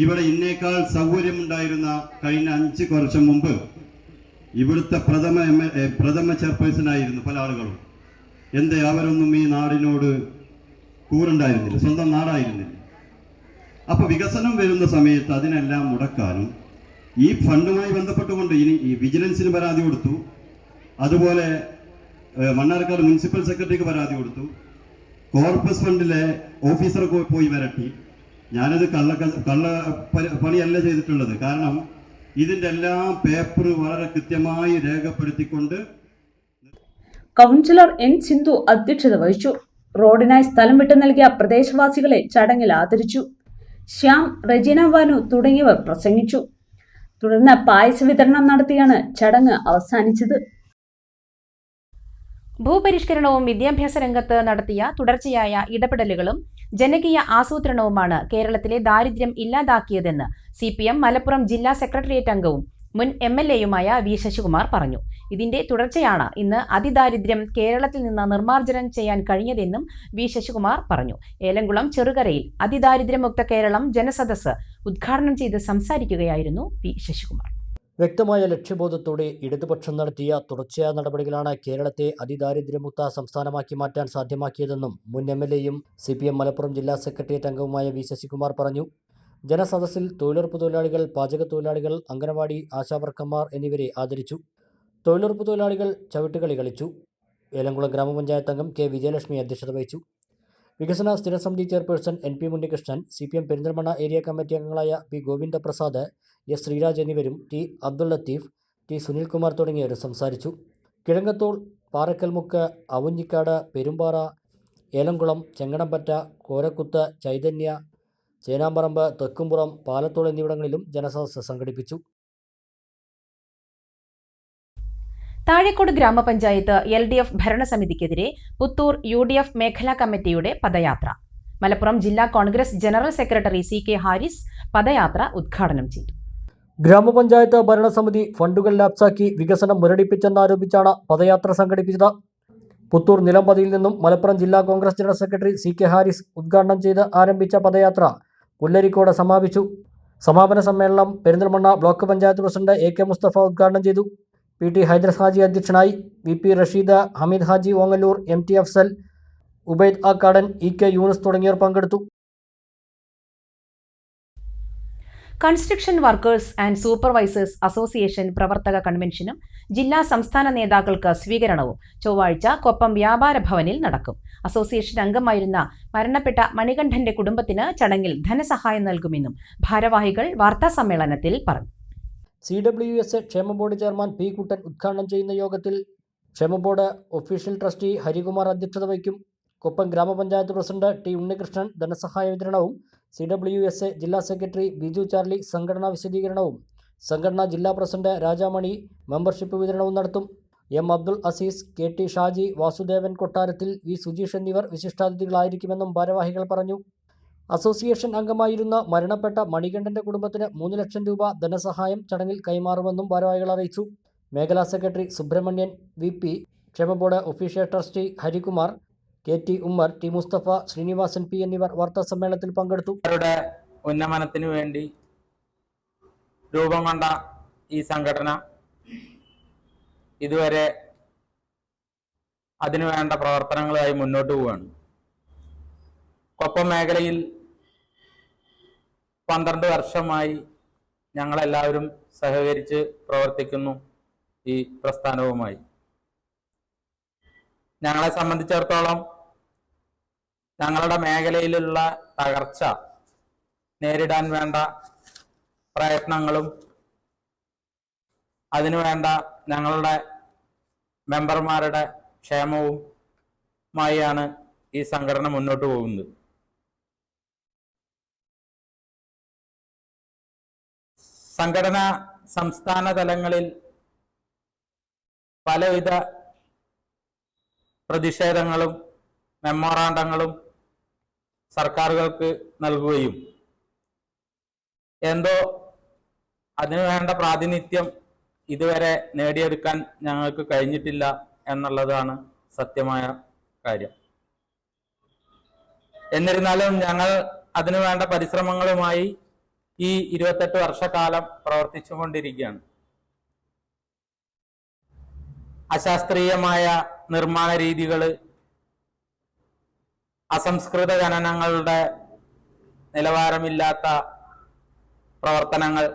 ഇവിടെ ഇന്നേക്കാൾ സൗകര്യമുണ്ടായിരുന്ന കഴിഞ്ഞ 5 വർഷം മുമ്പ് ഇവിടുത്തെ പ്രഥമ ചെയർപേഴ്സൺ ആയിരുന്നു പല ആളുകളും. എന്തേ അവരൊന്നും ഈ നാടിനോട് കൂറുണ്ടായിരുന്നില്ല, സ്വന്തം നാടായിരുന്നില്ല. അപ്പോൾ വികസനം വരുന്ന സമയത്ത് അതിനെല്ലാം മുടക്കാനും ഈ ഫണ്ടുമായി ബന്ധപ്പെട്ടുകൊണ്ട് ഇനി ഈ വിജിലൻസിന് പരാതി കൊടുത്തു, അതുപോലെ മണ്ണാർക്കാട് മുനിസിപ്പൽ സെക്രട്ടറിക്ക് പരാതി കൊടുത്തു, കോർപ്പസ് ഫണ്ടിലെ ഓഫീസർക്ക് പോയി വരട്ടി. ഞാനത് കള്ള പണിയല്ല ചെയ്തിട്ടുള്ളത്. കാരണം ഇതിൻ്റെ എല്ലാം പേപ്പർ വളരെ കൃത്യമായി രേഖപ്പെടുത്തിക്കൊണ്ട്. കൗൺസിലർ എൻ സിന്ധു അധ്യക്ഷത വഹിച്ചു. റോഡിനായി സ്ഥലം വിട്ടു നൽകിയ പ്രദേശവാസികളെ ചടങ്ങിൽ ആദരിച്ചു. ശ്യാം, റജീന ബാനു തുടങ്ങിയവർ പ്രസംഗിച്ചു. തുടർന്ന് പായസ വിതരണം നടത്തിയാണ് ചടങ്ങ് അവസാനിച്ചത്. ഭൂപരിഷ്കരണവും വിദ്യാഭ്യാസ രംഗത്ത് നടത്തിയ തുടർച്ചയായ ഇടപെടലുകളും ജനകീയ ആസൂത്രണവുമാണ് കേരളത്തിലെ ദാരിദ്ര്യം ഇല്ലാതാക്കിയതെന്ന് CPM മലപ്പുറം ജില്ലാ സെക്രട്ടേറിയറ്റ് അംഗവും മുൻ MLAയുമായ വി ശശികുമാർ പറഞ്ഞു. ഇതിന്റെ തുടർച്ചയാണ് ഇന്ന് അതിദാരിദ്ര്യം കേരളത്തിൽ നിന്ന് നിർമ്മാർജ്ജനം ചെയ്യാൻ കഴിഞ്ഞതെന്നും വി ശശികുമാർ പറഞ്ഞു. ഏലംകുളം ചെറുകരയിൽ അതിദാരിദ്ര്യമുക്ത കേരളം ജനസദസ്സ് ഉദ്ഘാടനം ചെയ്ത് സംസാരിക്കുകയായിരുന്നു വി ശശികുമാർ. വ്യക്തമായ ലക്ഷ്യബോധത്തോടെ ഇടതുപക്ഷം നടത്തിയ തുടർച്ചയായ നടപടികളാണ് കേരളത്തെ അതിദാരിദ്ര്യമുക്ത സംസ്ഥാനമാക്കി മാറ്റാൻ സാധ്യമാക്കിയതെന്നും മുൻ എംഎൽഎയും CPM മലപ്പുറം ജില്ലാ സെക്രട്ടേറിയറ്റ് അംഗവുമായ വി ശശികുമാർ പറഞ്ഞു. ജനസദസ്സിൽ തൊഴിലുറപ്പ് തൊഴിലാളികൾ, പാചക തൊഴിലാളികൾ, അംഗനവാടി ആശാവർക്കർമാർ എന്നിവരെ ആദരിച്ചു. തൊഴിലുറപ്പ് തൊഴിലാളികൾ ചവിട്ടുകളി കളിച്ചു. ഏലംകുളം ഗ്രാമപഞ്ചായത്ത് അംഗം കെ വിജയലക്ഷ്മി അധ്യക്ഷത വഹിച്ചു. വികസന സ്ഥിരസമിതി chairperson NP Munnikrishnan, CPM Perinthalmanna area committee അംഗങ്ങളായ P ഗോവിന്ദപ്രസാദ്, S ശ്രീരാജ് എന്നിവരും T അബ്ദുൾ ലത്തീഫ്, T സുനിൽകുമാർ തുടങ്ങിയവരും സംസാരിച്ചു. കിഴങ്ങത്തോൾ, പാറക്കൽമുക്ക്, അവഞ്ഞിക്കാട്, പെരുമ്പാറ, ഏലംകുളം, ചെങ്ങടംപറ്റ, കോരക്കുത്ത്, ചൈതന്യ, ചേനാമ്പറമ്പ്, തെക്കുംപുറം, പാലത്തോൾ എന്നിവിടങ്ങളിലും ജനസദസ്സ് സംഘടിപ്പിച്ചു. താഴേക്കോട് ഗ്രാമപഞ്ചായത്ത് LDF ഭരണസമിതിക്കെതിരെ പുത്തൂർ UDF മേഖലാ കമ്മിറ്റിയുടെ പദയാത്ര. മലപ്പുറം ജില്ലാ Congress general secretary CK Haris പദയാത്ര ഉദ്ഘാടനം ചെയ്തു. ഗ്രാമപഞ്ചായത്ത് ഭരണസമിതി ഫണ്ടുകൾ ലാപ്സാക്കി വികസനം മുരടിപ്പിച്ചെന്നാരോപിച്ചാണ് പദയാത്ര സംഘടിപ്പിച്ചത്. പുത്തൂർ നിലമ്പതിയിൽ നിന്നും മലപ്പുറം ജില്ലാ Congress general secretary CK Haris ഉദ്ഘാടനം ചെയ്ത് ആരംഭിച്ച പദയാത്ര പുല്ലരിക്കോട് സമാപിച്ചു. സമാപന സമ്മേളനം Perinthalmanna block panchayat president AK Musthafa ഉദ്ഘാടനം ചെയ്തു. PT ഹൈദർ ഹാജി അധ്യക്ഷനായി. VP Rasheed, Hameed Haji Ongallur, MT Afsal, Ubaid ആക്കാടൻ, EK Yunus തുടങ്ങിയവർ പങ്കെടുത്തു. Construction workers and supervisors association പ്രവർത്തക കൺവെൻഷനും ജില്ലാ സംസ്ഥാന നേതാക്കൾക്ക് സ്വീകരണവും ചൊവ്വാഴ്ച കൊപ്പം വ്യാപാര ഭവനിൽ നടക്കും. അസോസിയേഷൻ അംഗമായിരുന്ന മരണപ്പെട്ട മണികണ്ഠന്റെ കുടുംബത്തിന് ചടങ്ങിൽ ധനസഹായം നൽകുമെന്നും ഭാരവാഹികൾ വാർത്താസമ്മേളനത്തിൽ പറഞ്ഞു. CWSA ക്ഷേമ ബോർഡ് ചെയർമാൻ P കുട്ടൻ ഉദ്ഘാടനം ചെയ്യുന്ന യോഗത്തിൽ ക്ഷേമ ബോർഡ് ഒഫീഷ്യൽ ട്രസ്റ്റി ഹരികുമാർ അധ്യക്ഷത വഹിക്കും. കൊപ്പം ഗ്രാമപഞ്ചായത്ത് പ്രസിഡന്റ് T ഉണ്ണികൃഷ്ണൻ ധനസഹായ വിതരണവും CWSA ജില്ലാ സെക്രട്ടറി ബിജു ചാർലി സംഘടനാ വിശദീകരണവും സംഘടനാ ജില്ലാ പ്രസിഡന്റ് രാജാമണി മെമ്പർഷിപ്പ് വിതരണവും നടത്തും. M അബ്ദുൾ അസീസ്, KT ഷാജി, വാസുദേവൻ കൊട്ടാരത്തിൽ, V സുജീഷ് എന്നിവർ വിശിഷ്ടാതിഥികളായിരിക്കുമെന്നും ഭാരവാഹികൾ പറഞ്ഞു. അസോസിയേഷൻ അംഗമായിരുന്ന മരണപ്പെട്ട മണികണ്ഠന്റെ കുടുംബത്തിന് 3 ലക്ഷം രൂപ ധനസഹായം ചടങ്ങിൽ കൈമാറുമെന്നും ഭാരവാഹികൾ അറിയിച്ചു. മേഖലാ സെക്രട്ടറി സുബ്രഹ്മണ്യൻ, VP, ക്ഷേമ board official trustee Harikumar, KT Ummer, T Musthafa, Sreenivasan P എന്നിവർ വാർത്താസമ്മേളനത്തിൽ പങ്കെടുത്തു. അവരുടെ ഉന്നമനത്തിനു വേണ്ടി രൂപം കൊണ്ട ഈ സംഘടന ഇതുവരെ അതിനുവേണ്ട പ്രവർത്തനങ്ങളുമായി മുന്നോട്ട് പോവുകയാണ്. കൊപ്പം മേഖലയിൽ 12 വർഷമായി ഞങ്ങളെല്ലാവരും സഹകരിച്ച് പ്രവർത്തിക്കുന്നു ഈ പ്രസ്ഥാനവുമായി. ഞങ്ങളെ സംബന്ധിച്ചിടത്തോളം ഞങ്ങളുടെ മേഖലയിലുള്ള തകർച്ച നേരിടാൻ വേണ്ട പ്രയത്നങ്ങളും അതിനുവേണ്ട ഞങ്ങളുടെ മെമ്പർമാരുടെ ക്ഷേമവുമായാണ് ഈ സംഘടന മുന്നോട്ട് പോകുന്നത്. സംഘടന സംസ്ഥാന തലങ്ങളിൽ പലവിധ പ്രതിഷേധങ്ങളും മെമ്മോറാണ്ടങ്ങളും സർക്കാരുകൾക്ക് നൽകുകയും എന്തോ അതിനുവേണ്ട പ്രാതിനിധ്യം ഇതുവരെ നേടിയെടുക്കാൻ ഞങ്ങൾക്ക് കഴിഞ്ഞിട്ടില്ല എന്നുള്ളതാണ് സത്യമായ കാര്യം. എന്നിരുന്നാലും ഞങ്ങൾ അതിനുവേണ്ട പരിശ്രമങ്ങളുമായി ഈ 28 വർഷക്കാലം പ്രവർത്തിച്ചുകൊണ്ടിരിക്കുകയാണ്. അശാസ്ത്രീയമായ നിർമ്മാണ രീതികൾ, അസംസ്കൃത ഖനനങ്ങളുടെ നിലവാരമില്ലാത്ത പ്രവർത്തനങ്ങൾ,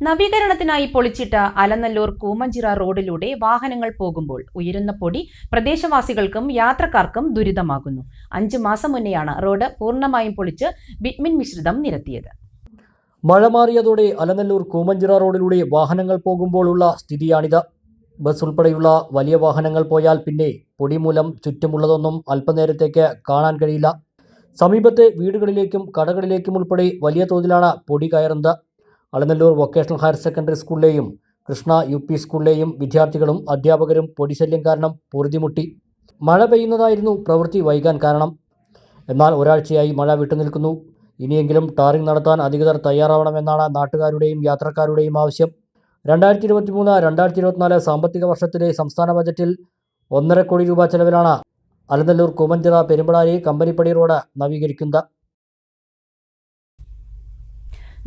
നവീകരണത്തിനായി പൊളിച്ചിട്ട അലനല്ലൂർ കൂമഞ്ചിറ റോഡിലൂടെ വാഹനങ്ങൾ പോകുമ്പോൾ ഉയരുന്ന പൊടി പ്രദേശവാസികൾക്കും യാത്രക്കാർക്കും ദുരിതമാകുന്നു. 5 മാസം മുന്നെയാണ് റോഡ് പൂർണ്ണമായും പൊളിച്ച് ബിറ്റ്മിൻ മിശ്രിതം നിരത്തിയത്. മഴ മാറിയതോടെ അലനല്ലൂർ കൂമഞ്ചിറ റോഡിലൂടെ വാഹനങ്ങൾ പോകുമ്പോഴുള്ള സ്ഥിതിയാണിത്. ബസ് ഉൾപ്പെടെയുള്ള വലിയ വാഹനങ്ങൾ പോയാൽ പിന്നെ പൊടി മൂലം ചുറ്റുമുള്ളതൊന്നും അല്പനേരത്തേക്ക് കാണാൻ കഴിയില്ല. സമീപത്തെ വീടുകളിലേക്കും കടകളിലേക്കും ഉൾപ്പെടെ വലിയ തോതിലാണ് പൊടി കയറുന്നത്. അലനല്ലൂർ വൊക്കേഷണൽ ഹയർ സെക്കൻഡറി സ്കൂളിലെയും കൃഷ്ണ UP സ്കൂളിലെയും വിദ്യാർത്ഥികളും അധ്യാപകരും പൊടിശല്യം കാരണം പൊറുതിമുട്ടി. മഴ പെയ്യുന്നതായിരുന്നു പ്രവൃത്തി വൈകാൻ കാരണം. എന്നാൽ ഒരാഴ്ചയായി മഴ വിട്ടുനിൽക്കുന്നു. ഇനിയെങ്കിലും ടാറിംഗ് നടത്താൻ അധികൃതർ തയ്യാറാവണമെന്നാണ് നാട്ടുകാരുടെയും യാത്രക്കാരുടെയും ആവശ്യം. 2023-2024 സാമ്പത്തിക വർഷത്തിലെ സംസ്ഥാന ബജറ്റിൽ 1.5 കോടി രൂപ ചെലവിലാണ് അലനല്ലൂർ കൂമഞ്ചിറ പെരുമ്പളാരി കമ്പനിപ്പടി റോഡ് നവീകരിക്കുന്നത്.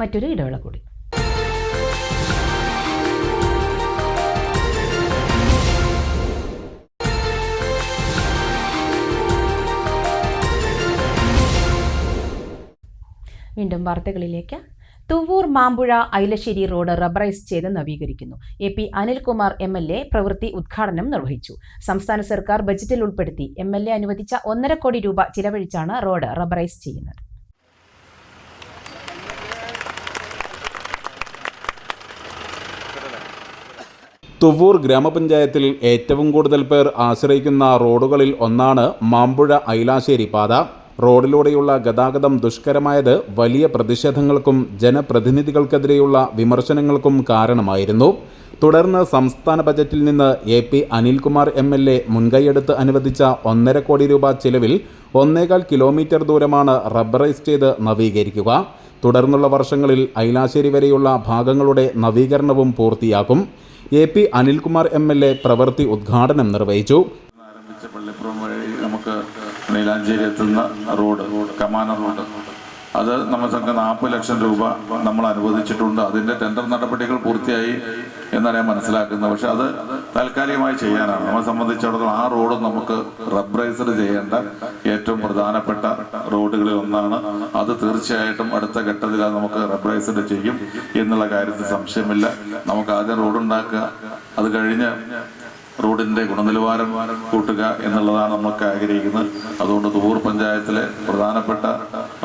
മറ്റൊരു ഇടവേള കൂടി. വീണ്ടും വാർത്തകളിലേക്ക്. തുവ്വൂർ മാമ്പുഴ ഐലശ്ശേരി റോഡ് റബ്ബറൈസ് ചെയ്ത് നവീകരിക്കുന്നു. AP അനിൽകുമാർ MLA പ്രവൃത്തി ഉദ്ഘാടനം നിർവഹിച്ചു. സംസ്ഥാന സർക്കാർ ബജറ്റിൽ ഉൾപ്പെടുത്തി MLA അനുവദിച്ച 1.5 കോടി രൂപ ചിലവഴിച്ചാണ് റോഡ് റബ്ബറൈസ് ചെയ്യുന്നത്. തുവ്വൂർ ഗ്രാമപഞ്ചായത്തിൽ ഏറ്റവും കൂടുതൽ പേർ ആശ്രയിക്കുന്ന റോഡുകളിൽ ഒന്നാണ് മാമ്പുഴ ഐലാശ്ശേരി പാത. റോഡിലൂടെയുള്ള ഗതാഗതം ദുഷ്കരമായത് വലിയ പ്രതിഷേധങ്ങൾക്കും ജനപ്രതിനിധികൾക്കെതിരെയുള്ള വിമർശനങ്ങൾക്കും കാരണമായിരുന്നു. തുടർന്ന് സംസ്ഥാന ബജറ്റിൽ നിന്ന് AP അനിൽകുമാർ MLA മുൻകൈയെടുത്ത് അനുവദിച്ച 1.5 കോടി രൂപ ചിലവിൽ 1.25 കിലോമീറ്റർ ദൂരമാണ് റബ്ബറൈസ് ചെയ്ത് നവീകരിക്കുക. തുടർന്നുള്ള വർഷങ്ങളിൽ ഐലാശ്ശേരി വരെയുള്ള ഭാഗങ്ങളുടെ നവീകരണവും പൂർത്തിയാക്കും. AP അനിൽകുമാർ MLA പ്രവൃത്തി ഉദ്ഘാടനം നിർവഹിച്ചു. പള്ളിപ്പുറം വഴി നമുക്ക് നീലാഞ്ചേരി എത്തുന്ന റോഡ് കമാന റോഡ് അത് നമുക്ക് 40 ലക്ഷം രൂപ നമ്മൾ അനുവദിച്ചിട്ടുണ്ട്. അതിൻ്റെ ടെൻഡർ നടപടികൾ പൂർത്തിയായി എന്നാണ് ഞാൻ മനസ്സിലാക്കുന്നത്. പക്ഷെ അത് താൽക്കാലികമായി ചെയ്യാനാണ്. നമ്മളെ സംബന്ധിച്ചിടത്തോളം ആ റോഡ് നമുക്ക് റബ്ബറൈസ്ഡ് ചെയ്യേണ്ട ഏറ്റവും പ്രധാനപ്പെട്ട റോഡുകളിൽ ഒന്നാണ്. അത് തീർച്ചയായിട്ടും അടുത്ത ഘട്ടത്തിൽ അത് നമുക്ക് റബ്ബറൈസ്ഡ് ചെയ്യും എന്നുള്ള കാര്യത്തിൽ സംശയമില്ല. നമുക്ക് ആദ്യം റോഡ് ഉണ്ടാക്കുക, അത് കഴിഞ്ഞ് റോഡിൻ്റെ ഗുണനിലവാരം കൂട്ടുക എന്നുള്ളതാണ് നമുക്ക് ആഗ്രഹിക്കുന്നത്. അതുകൊണ്ട് തുവ്വൂർ പഞ്ചായത്തിലെ പ്രധാനപ്പെട്ട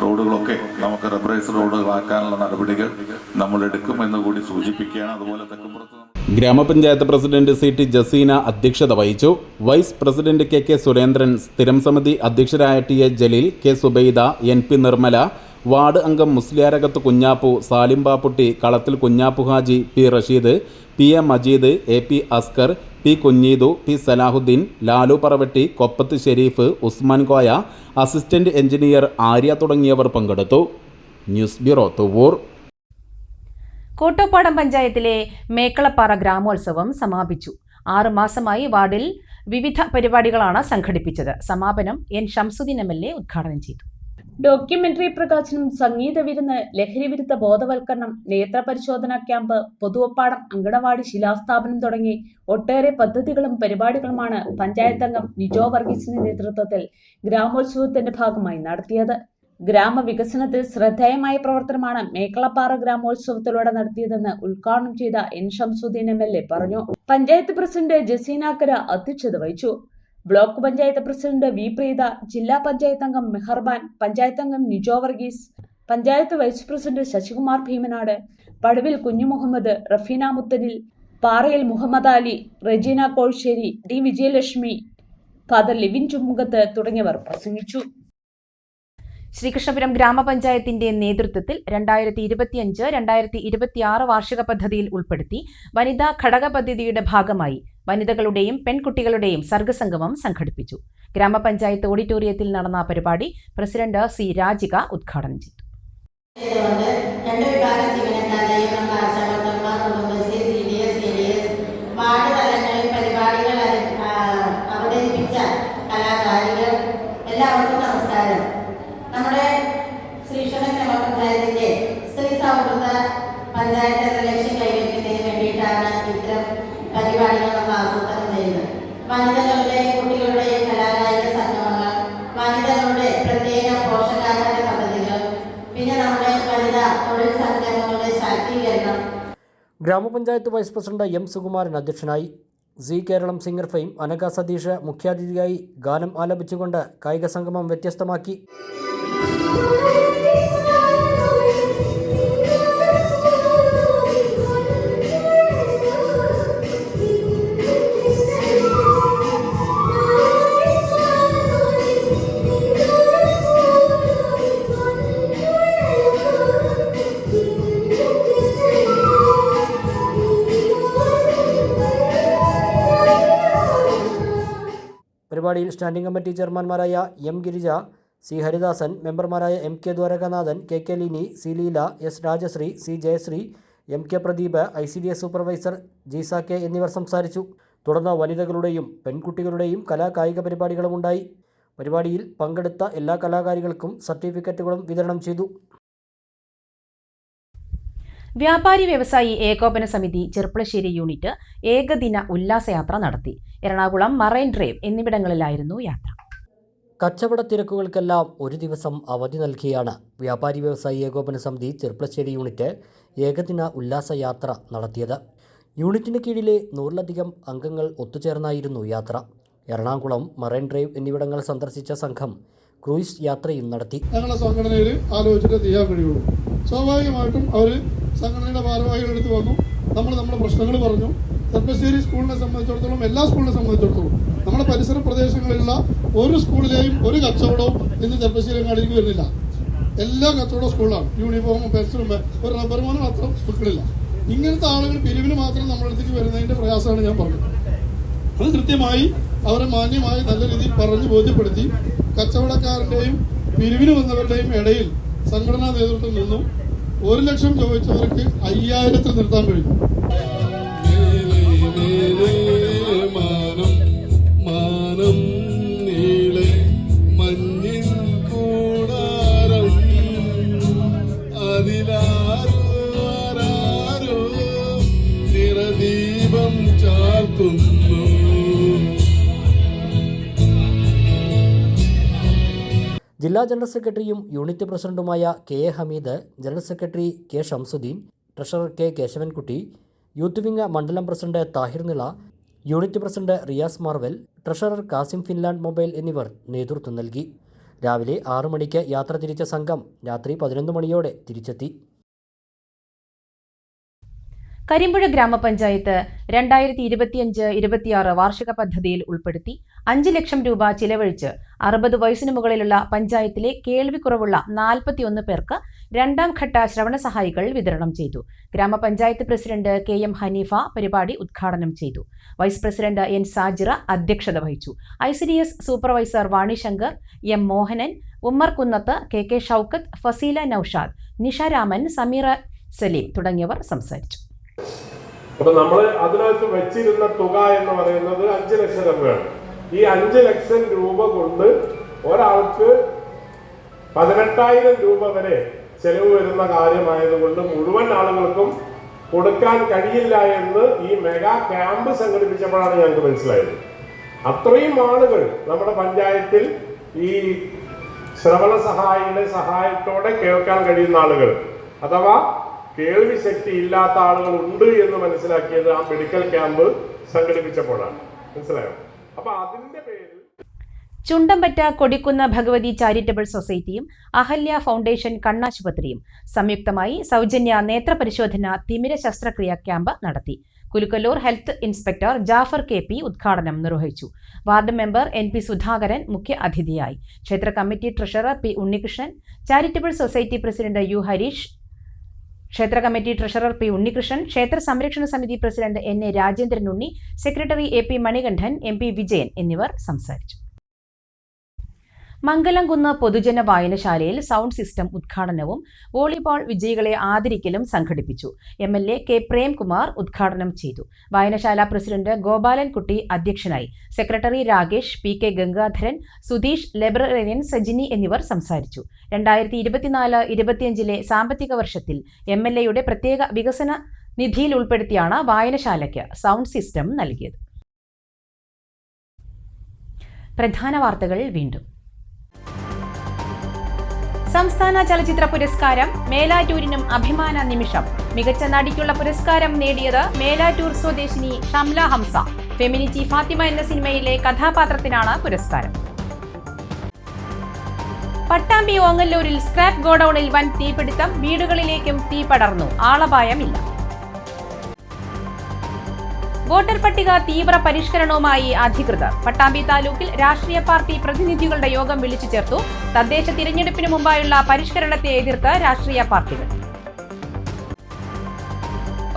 റോഡുകളൊക്കെ നമുക്ക് റബ്ബറൈസ് റോഡുകളാക്കാനുള്ള നടപടികൾ നമ്മൾ എടുക്കും എന്ന് കൂടി സൂചിപ്പിക്കുകയാണ്. അതുപോലെ തെക്കുംപുറത്ത് ഗ്രാമപഞ്ചായത്ത് പ്രസിഡന്റ് CT ജസീന അധ്യക്ഷത വഹിച്ചു. വൈസ് പ്രസിഡന്റ് KK സുരേന്ദ്രൻ, സ്ഥിരം സമിതി അധ്യക്ഷരായ TA Jaleel, K Subaida, NP Nirmala, ward അംഗം Musliyarakath Kunjappu, Salim Bapputty, Kalathil Kunjappu Haji, P Rasheed, PM Majeed, AP Askar, P Kunjeedu, P Salahuddeen, Lalu Paravatti, Koppath Shereef, Usman Koya, assistant engineer Arya തുടങ്ങിയവർ പങ്കെടുത്തു. News bureau, Thuvvur. കോട്ടോപ്പാടം പഞ്ചായത്തിലെ മേക്കളപ്പാറ ഗ്രാമോത്സവം സമാപിച്ചു. 6 മാസമായി വാർഡിൽ വിവിധ പരിപാടികളാണ് സംഘടിപ്പിച്ചത്. സമാപനം N ഷംസുദ്ദീൻ MLA ഉദ്ഘാടനം ചെയ്തു. ഡോക്യുമെന്ററി പ്രകാശനം, സംഗീത വിരുന്ന്, ലഹരി വിരുദ്ധ ബോധവൽക്കരണം, നേത്രപരിശോധന ക്യാമ്പ്, പൊതുവപ്പാടം അങ്കണവാടി ശിലാസ്ഥാപനം തുടങ്ങി ഒട്ടേറെ പദ്ധതികളും പരിപാടികളുമാണ് പഞ്ചായത്ത് അംഗം നിജോ വർഗീസിന്റെ നേതൃത്വത്തിൽ ഗ്രാമോത്സവത്തിന്റെ ഭാഗമായി നടത്തിയത്. ഗ്രാമവികസനത്തിൽ ശ്രദ്ധേയമായ പ്രവർത്തനമാണ് മേക്കളപ്പാറ ഗ്രാമോത്സവത്തിലൂടെ നടത്തിയതെന്ന് ഉദ്ഘാടനം ചെയ്ത N ഷംസുദ്ദീൻ MLA പറഞ്ഞു. പഞ്ചായത്ത് പ്രസിഡന്റ് ജസീനാക്കര അധ്യക്ഷത വഹിച്ചു. Block panchayat president V Preetha, ജില്ലാ പഞ്ചായത്ത് അംഗം മെഹർബാൻ, പഞ്ചായത്ത് അംഗം Nijo Varghese, panchayat vice president Sasikumar Bheemanad, Paduvil Kunjumuhammed, Rafeena Muthanil, Parayil Muhammed Ali, Rejeena Kozhisseri, D Vijayalakshmi, father Livin Chumukhath തുടങ്ങിയവർ പ്രസംഗിച്ചു. ശ്രീകൃഷ്ണപുരം ഗ്രാമപഞ്ചായത്തിന്റെ നേതൃത്വത്തിൽ 2025-2026 വാർഷിക പദ്ധതിയിൽ ഉൾപ്പെടുത്തി വനിതാ ഘടക പദ്ധതിയുടെ ഭാഗമായി വനിതകളുടെയും പെൺകുട്ടികളുടെയും സർഗസംഗമം സംഘടിപ്പിച്ചു. ഗ്രാമപഞ്ചായത്ത് ഓഡിറ്റോറിയത്തിൽ നടന്ന പരിപാടി പ്രസിഡന്റ് C രാജിക ഉദ്ഘാടനം ചെയ്തു. എല്ലാവർക്കും നമസ്കാരം. നമ്മുടെ ശ്രീകൃഷ്ണ ഗ്രാമപഞ്ചായത്തിന്റെ സ്ത്രീ സൗഹൃദ പഞ്ചായത്ത് എന്ന ലക്ഷ്യം കൈവരിക്കുന്നതിന് വേണ്ടിയിട്ടാണ് ഇത്തരം പരിപാടികൾ നമ്മൾ ആസൂത്രണം ചെയ്യുന്നത്. വനിതകളുടെ കുട്ടികളുടെയും കലാകായിക സംഗമങ്ങൾ, വനിതകളുടെ പ്രത്യേക പോഷകാഹാര പദ്ധതികൾ, പിന്നെ നമ്മുടെ വനിതാ തൊഴിൽ സംരംഭങ്ങളുടെ ശാക്തീകരണം. ഗ്രാമപഞ്ചായത്ത് വൈസ് പ്രസിഡന്റ് M സുകുമാരൻ അധ്യക്ഷനായി. Zee Keralam singer fame Anagha Satheesh മുഖ്യാതിഥിയായി ഗാനം ആലപിച്ചുകൊണ്ട് കായിക സംഗമം വ്യത്യസ്തമാക്കി. പരിപാടിയിൽ സ്റ്റാൻഡിംഗ് കമ്മിറ്റി ചെയർമാൻമാരായ M ഗിരിജ, C ഹരിദാസൻ, മെമ്പർമാരായ MK Dwarakanathan, KK Lini, C Leela, S Rajasree, C Jayasree, MK Pradeep, ICDS supervisor Jeesa K എന്നിവർ സംസാരിച്ചു. തുടർന്ന് വനിതകളുടെയും പെൺകുട്ടികളുടെയും കലാകായിക പരിപാടികളും ഉണ്ടായി. പരിപാടിയിൽ പങ്കെടുത്ത എല്ലാ കലാകാരികൾക്കും സർട്ടിഫിക്കറ്റുകളും വിതരണം ചെയ്തു. വ്യാപാരി വ്യവസായി ഏകോപന സമിതി ചെർപ്പളശ്ശേരി യൂണിറ്റ് ഏകദിന ഉല്ലാസയാത്ര നടത്തി. എറണാകുളം, മറൈൻ ഡ്രൈവ് എന്നിവിടങ്ങളിലായിരുന്നു യാത്ര. കച്ചവട തിരക്കുകൾക്കെല്ലാം ഒരു ദിവസം അവധി നൽകിയാണ് വ്യാപാരി വ്യവസായി ഏകോപന സമിതി ചെർപ്പളശ്ശേരി യൂണിറ്റ് ഏകദിന ഉല്ലാസയാത്ര നടത്തിയത്. യൂണിറ്റിന് കീഴിലെ 100-ലധികം അംഗങ്ങൾ ഒത്തുചേർന്നായിരുന്നു യാത്ര. എറണാകുളം, മറൈൻ ഡ്രൈവ് എന്നിവിടങ്ങൾ സന്ദർശിച്ച സംഘം ക്രൂയിസ് യാത്രയും നടത്തി. ഞങ്ങളുടെ സംഘടനയിൽ ആലോചിച്ചിട്ട് ചെയ്യാൻ കഴിയുള്ളൂ. സ്വാഭാവികമായിട്ടും അവർ സംഘടനയുടെ ഭാരവാഹികളെടുത്ത് വന്നു. നമ്മുടെ പ്രശ്നങ്ങൾ പറഞ്ഞു. ചെർപ്പളശ്ശേരി സ്കൂളിനെ സംബന്ധിച്ചിടത്തോളം, എല്ലാ സ്കൂളിനെ സംബന്ധിച്ചിടത്തോളം നമ്മുടെ പരിസര പ്രദേശങ്ങളിലുള്ള ഒരു സ്കൂളിലെയും ഒരു കച്ചവടവും ഇന്ന് ചെർപ്പളശ്ശേരി അങ്ങാടിക്ക് വരുന്നില്ല. എല്ലാ കച്ചവടവും സ്കൂളിലാണ്. യൂണിഫോമും പെൻസിലും ഒരു റബ്ബർമാനും മാത്രം സ്കൂളില്ല. ഇങ്ങനത്തെ ആളുകൾ പിരിവിന് മാത്രം നമ്മുടെ അടുത്തേക്ക് വരുന്നതിൻ്റെ പ്രയാസമാണ് ഞാൻ പറഞ്ഞത്. അത് കൃത്യമായി അവരെ മാന്യമായി നല്ല രീതിയിൽ പറഞ്ഞ് ബോധ്യപ്പെടുത്തി കച്ചവടക്കാരൻ്റെയും പിരിവിന് വന്നവരുടെയും ഇടയിൽ സംഘടനാ നേതൃത്വം നിന്നും 1 ലക്ഷം ചോദിച്ചവർക്ക് 5000-ൽ നിർത്താൻ കഴിഞ്ഞു. ജില്ലാ ജനറൽ സെക്രട്ടറിയും യൂണിറ്റ് പ്രസിഡന്റുമായ K A Hameed, general secretary K Shamsuddeen, treasurer K Keshavankutty, youth wing മണ്ഡലം president Thahir Nila, unit president Riyas Marvel, treasurer Kasim Finland mobile എന്നിവർ നേതൃത്വം നൽകി. രാവിലെ 6 മണിക്ക് യാത്ര തിരിച്ച സംഘം രാത്രി 11 മണിയോടെ തിരിച്ചെത്തി. കരിമ്പുഴ ഗ്രാമപഞ്ചായത്ത് 2025-26 വാർഷിക പദ്ധതിയിൽ ഉൾപ്പെടുത്തി 5 ലക്ഷം രൂപ ചിലവഴിച്ച് 60 വയസ്സിന് മുകളിലുള്ള പഞ്ചായത്തിലെ കേൾവിക്കുറവുള്ള 41 പേർക്ക് 2ാം ഘട്ട ശ്രവണ സഹായികൾ വിതരണം ചെയ്തു. ഗ്രാമപഞ്ചായത്ത് പ്രസിഡന്റ് കെ എം ഹനീഫ പരിപാടി ഉദ്ഘാടനം ചെയ്തു. വൈസ് പ്രസിഡന്റ് എൻ സാജിറ അധ്യക്ഷത വഹിച്ചു. ICDS സൂപ്പർവൈസർ വാണി ശങ്കർ, എം മോഹനൻ, ഉമ്മർ കുന്നത്ത്, കെ കെ ഷൗക്കത്ത്, ഫസീല നൌഷാദ്, നിഷ രാമൻ, സമീറ സലീം തുടങ്ങിയവർ സംസാരിച്ചു. അപ്പൊ നമ്മൾ അതിനകത്ത് വെച്ചിരുന്ന തുക എന്ന് പറയുന്നത് 5 ലക്ഷം രൂപയാണ്. ഈ 5 ലക്ഷം രൂപ കൊണ്ട് ഒരാൾക്ക് 18,000 രൂപ വരെ ചെലവ് വരുന്ന കാര്യമായതുകൊണ്ട് മുഴുവൻ ആളുകൾക്കും കൊടുക്കാൻ കഴിയില്ല എന്ന് ഈ മെഗാ ക്യാമ്പ് സംഘടിപ്പിച്ചപ്പോഴാണ് ഞങ്ങൾക്ക് മനസ്സിലായത്. അത്രയും ആളുകൾ നമ്മുടെ പഞ്ചായത്തിൽ ഈ ശ്രവണ സഹായിയുടെ സഹായത്തോടെ കേൾക്കാൻ കഴിയുന്ന ആളുകൾ അഥവാ കേൾവി ശക്തി ഇല്ലാത്ത ആളുകൾ ഉണ്ട് എന്ന് മനസ്സിലാക്കിയത് ആ മെഡിക്കൽ ക്യാമ്പ് സംഘടിപ്പിച്ചപ്പോഴാണ്. മനസ്സിലായോ? അപ്പൊ അതിന്റെ പേരിൽ ചുണ്ടമ്പറ്റ കൊടിക്കുന്ന് ഭഗവതി ചാരിറ്റബിൾ സൊസൈറ്റിയും അഹല്യ ഫൗണ്ടേഷൻ കണ്ണാശുപത്രിയും സംയുക്തമായി സൗജന്യ നേത്രപരിശോധന തിമിര ശസ്ത്രക്രിയ ക്യാമ്പ് നടത്തി. Kulukkallur health inspector Jafar KP ഉദ്ഘാടനം നിർവഹിച്ചു. വാർഡ് മെമ്പർ NP സുധാകരൻ മുഖ്യ അതിഥിയായി. ക്ഷേത്ര committee treasurer P Unnikrishnan, charitable society president U Hareesh, ക്ഷേത്ര കമ്മിറ്റി ട്രഷറർ P ഉണ്ണികൃഷ്ണൻ, ക്ഷേത്ര സംരക്ഷണ സമിതി president NA Rajendran Unni, secretary AP Manikandan, MP Vijayan എന്നിവർ സംസാരിച്ചു. മംഗലംകുന്ന് പൊതുജന വായനശാലയിൽ സൗണ്ട് സിസ്റ്റം ഉദ്ഘാടനവും വോളിബോൾ വിജയികളെ ആദരിക്കലും സംഘടിപ്പിച്ചു. MLA K പ്രേംകുമാർ ഉദ്ഘാടനം ചെയ്തു. വായനശാല പ്രസിഡന്റ് ഗോപാലൻകുട്ടി അധ്യക്ഷനായി. Secretary Rakesh, PK Gangadharan, Sudheesh, librarian Sajini എന്നിവർ സംസാരിച്ചു. 2024-25 സാമ്പത്തിക വർഷത്തിൽ MLAയുടെ പ്രത്യേക വികസന നിധിയിൽ ഉൾപ്പെടുത്തിയാണ് വായനശാലയ്ക്ക് സൗണ്ട് സിസ്റ്റം നൽകിയത്. പ്രധാന വാർത്തകൾ വീണ്ടും. സംസ്ഥാന ചലച്ചിത്ര പുരസ്കാരം മേലാറ്റൂരിനും അഭിമാന നിമിഷം. മികച്ച നടിക്കുള്ള പുരസ്കാരം നേടിയത് മേലാറ്റൂർ സ്വദേശിനി ഷംല ഹംസ. ഫെമിനിറ്റി ഫാത്തിമ എന്ന സിനിമയിലെ കഥാപാത്രത്തിനാണ് പുരസ്കാരം. പട്ടാമ്പി ഓങ്ങല്ലൂരിൽ സ്ക്രാപ്പ് ഗോഡൌണിൽ വൻ തീപിടുത്തം. വീടുകളിലേക്കും തീ പടർന്നു. ആളപായമില്ല. വോട്ടർ പട്ടിക തീവ്ര പരിഷ്കരണവുമായി അധികൃതർ. പട്ടാമ്പി താലൂക്കിൽ രാഷ്ട്രീയ പാർട്ടി പ്രതിനിധികളുടെ യോഗം വിളിച്ചു ചേർത്തു. തദ്ദേശ തിരഞ്ഞെടുപ്പിന് മുമ്പായുള്ള പരിഷ്കരണത്തെ എതിർത്ത് രാഷ്ട്രീയ പാർട്ടികൾ.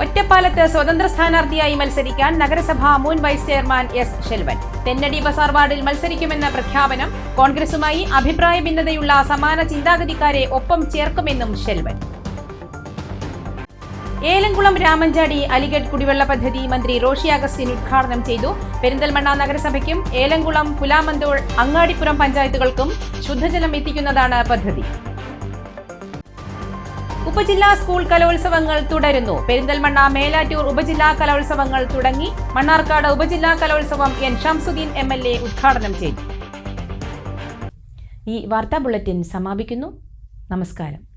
ഒറ്റപ്പാലത്ത് സ്വതന്ത്ര സ്ഥാനാർത്ഥിയായി മത്സരിക്കാൻ നഗരസഭ മുൻ vice chairman S Selvan. Thennadi Bazar വാർഡിൽ മത്സരിക്കുമെന്ന പ്രഖ്യാപനം. കോൺഗ്രസുമായി അഭിപ്രായ ഭിന്നതയുള്ള സമാന ചിന്താഗതിക്കാരെ ഒപ്പം ചേർക്കുമെന്നും ശെൽവൻ. ഏലംകുളം രാമഞ്ചാടി അലിഗഡ് കുടിവെള്ള പദ്ധതി മന്ത്രി റോഷി അഗസ്റ്റിൻ ഉദ്ഘാടനം ചെയ്തു. പെരിന്തൽമണ്ണ നഗരസഭയ്ക്കും ഏലംകുളം, പുലാമന്തോൾ, അങ്ങാടിപ്പുറം പഞ്ചായത്തുകൾക്കും ശുദ്ധജലം എത്തിക്കുന്നതാണ് പദ്ധതി. ഉപജില്ലാ സ്കൂൾ കലോത്സവങ്ങൾ തുടരുന്നു. പെരിന്തൽമണ്ണ, മേലാറ്റൂർ ഉപജില്ലാ കലോത്സവങ്ങൾ തുടങ്ങി. മണ്ണാർക്കാട് ഉപജില്ലാ കലോത്സവം N ഷംസുദ്ദീൻ MLA ഉദ്ഘാടനം ചെയ്തു. ഈ വാർത്താ ബുള്ളറ്റിൻ സമാപിക്കുന്നു. നമസ്കാരം.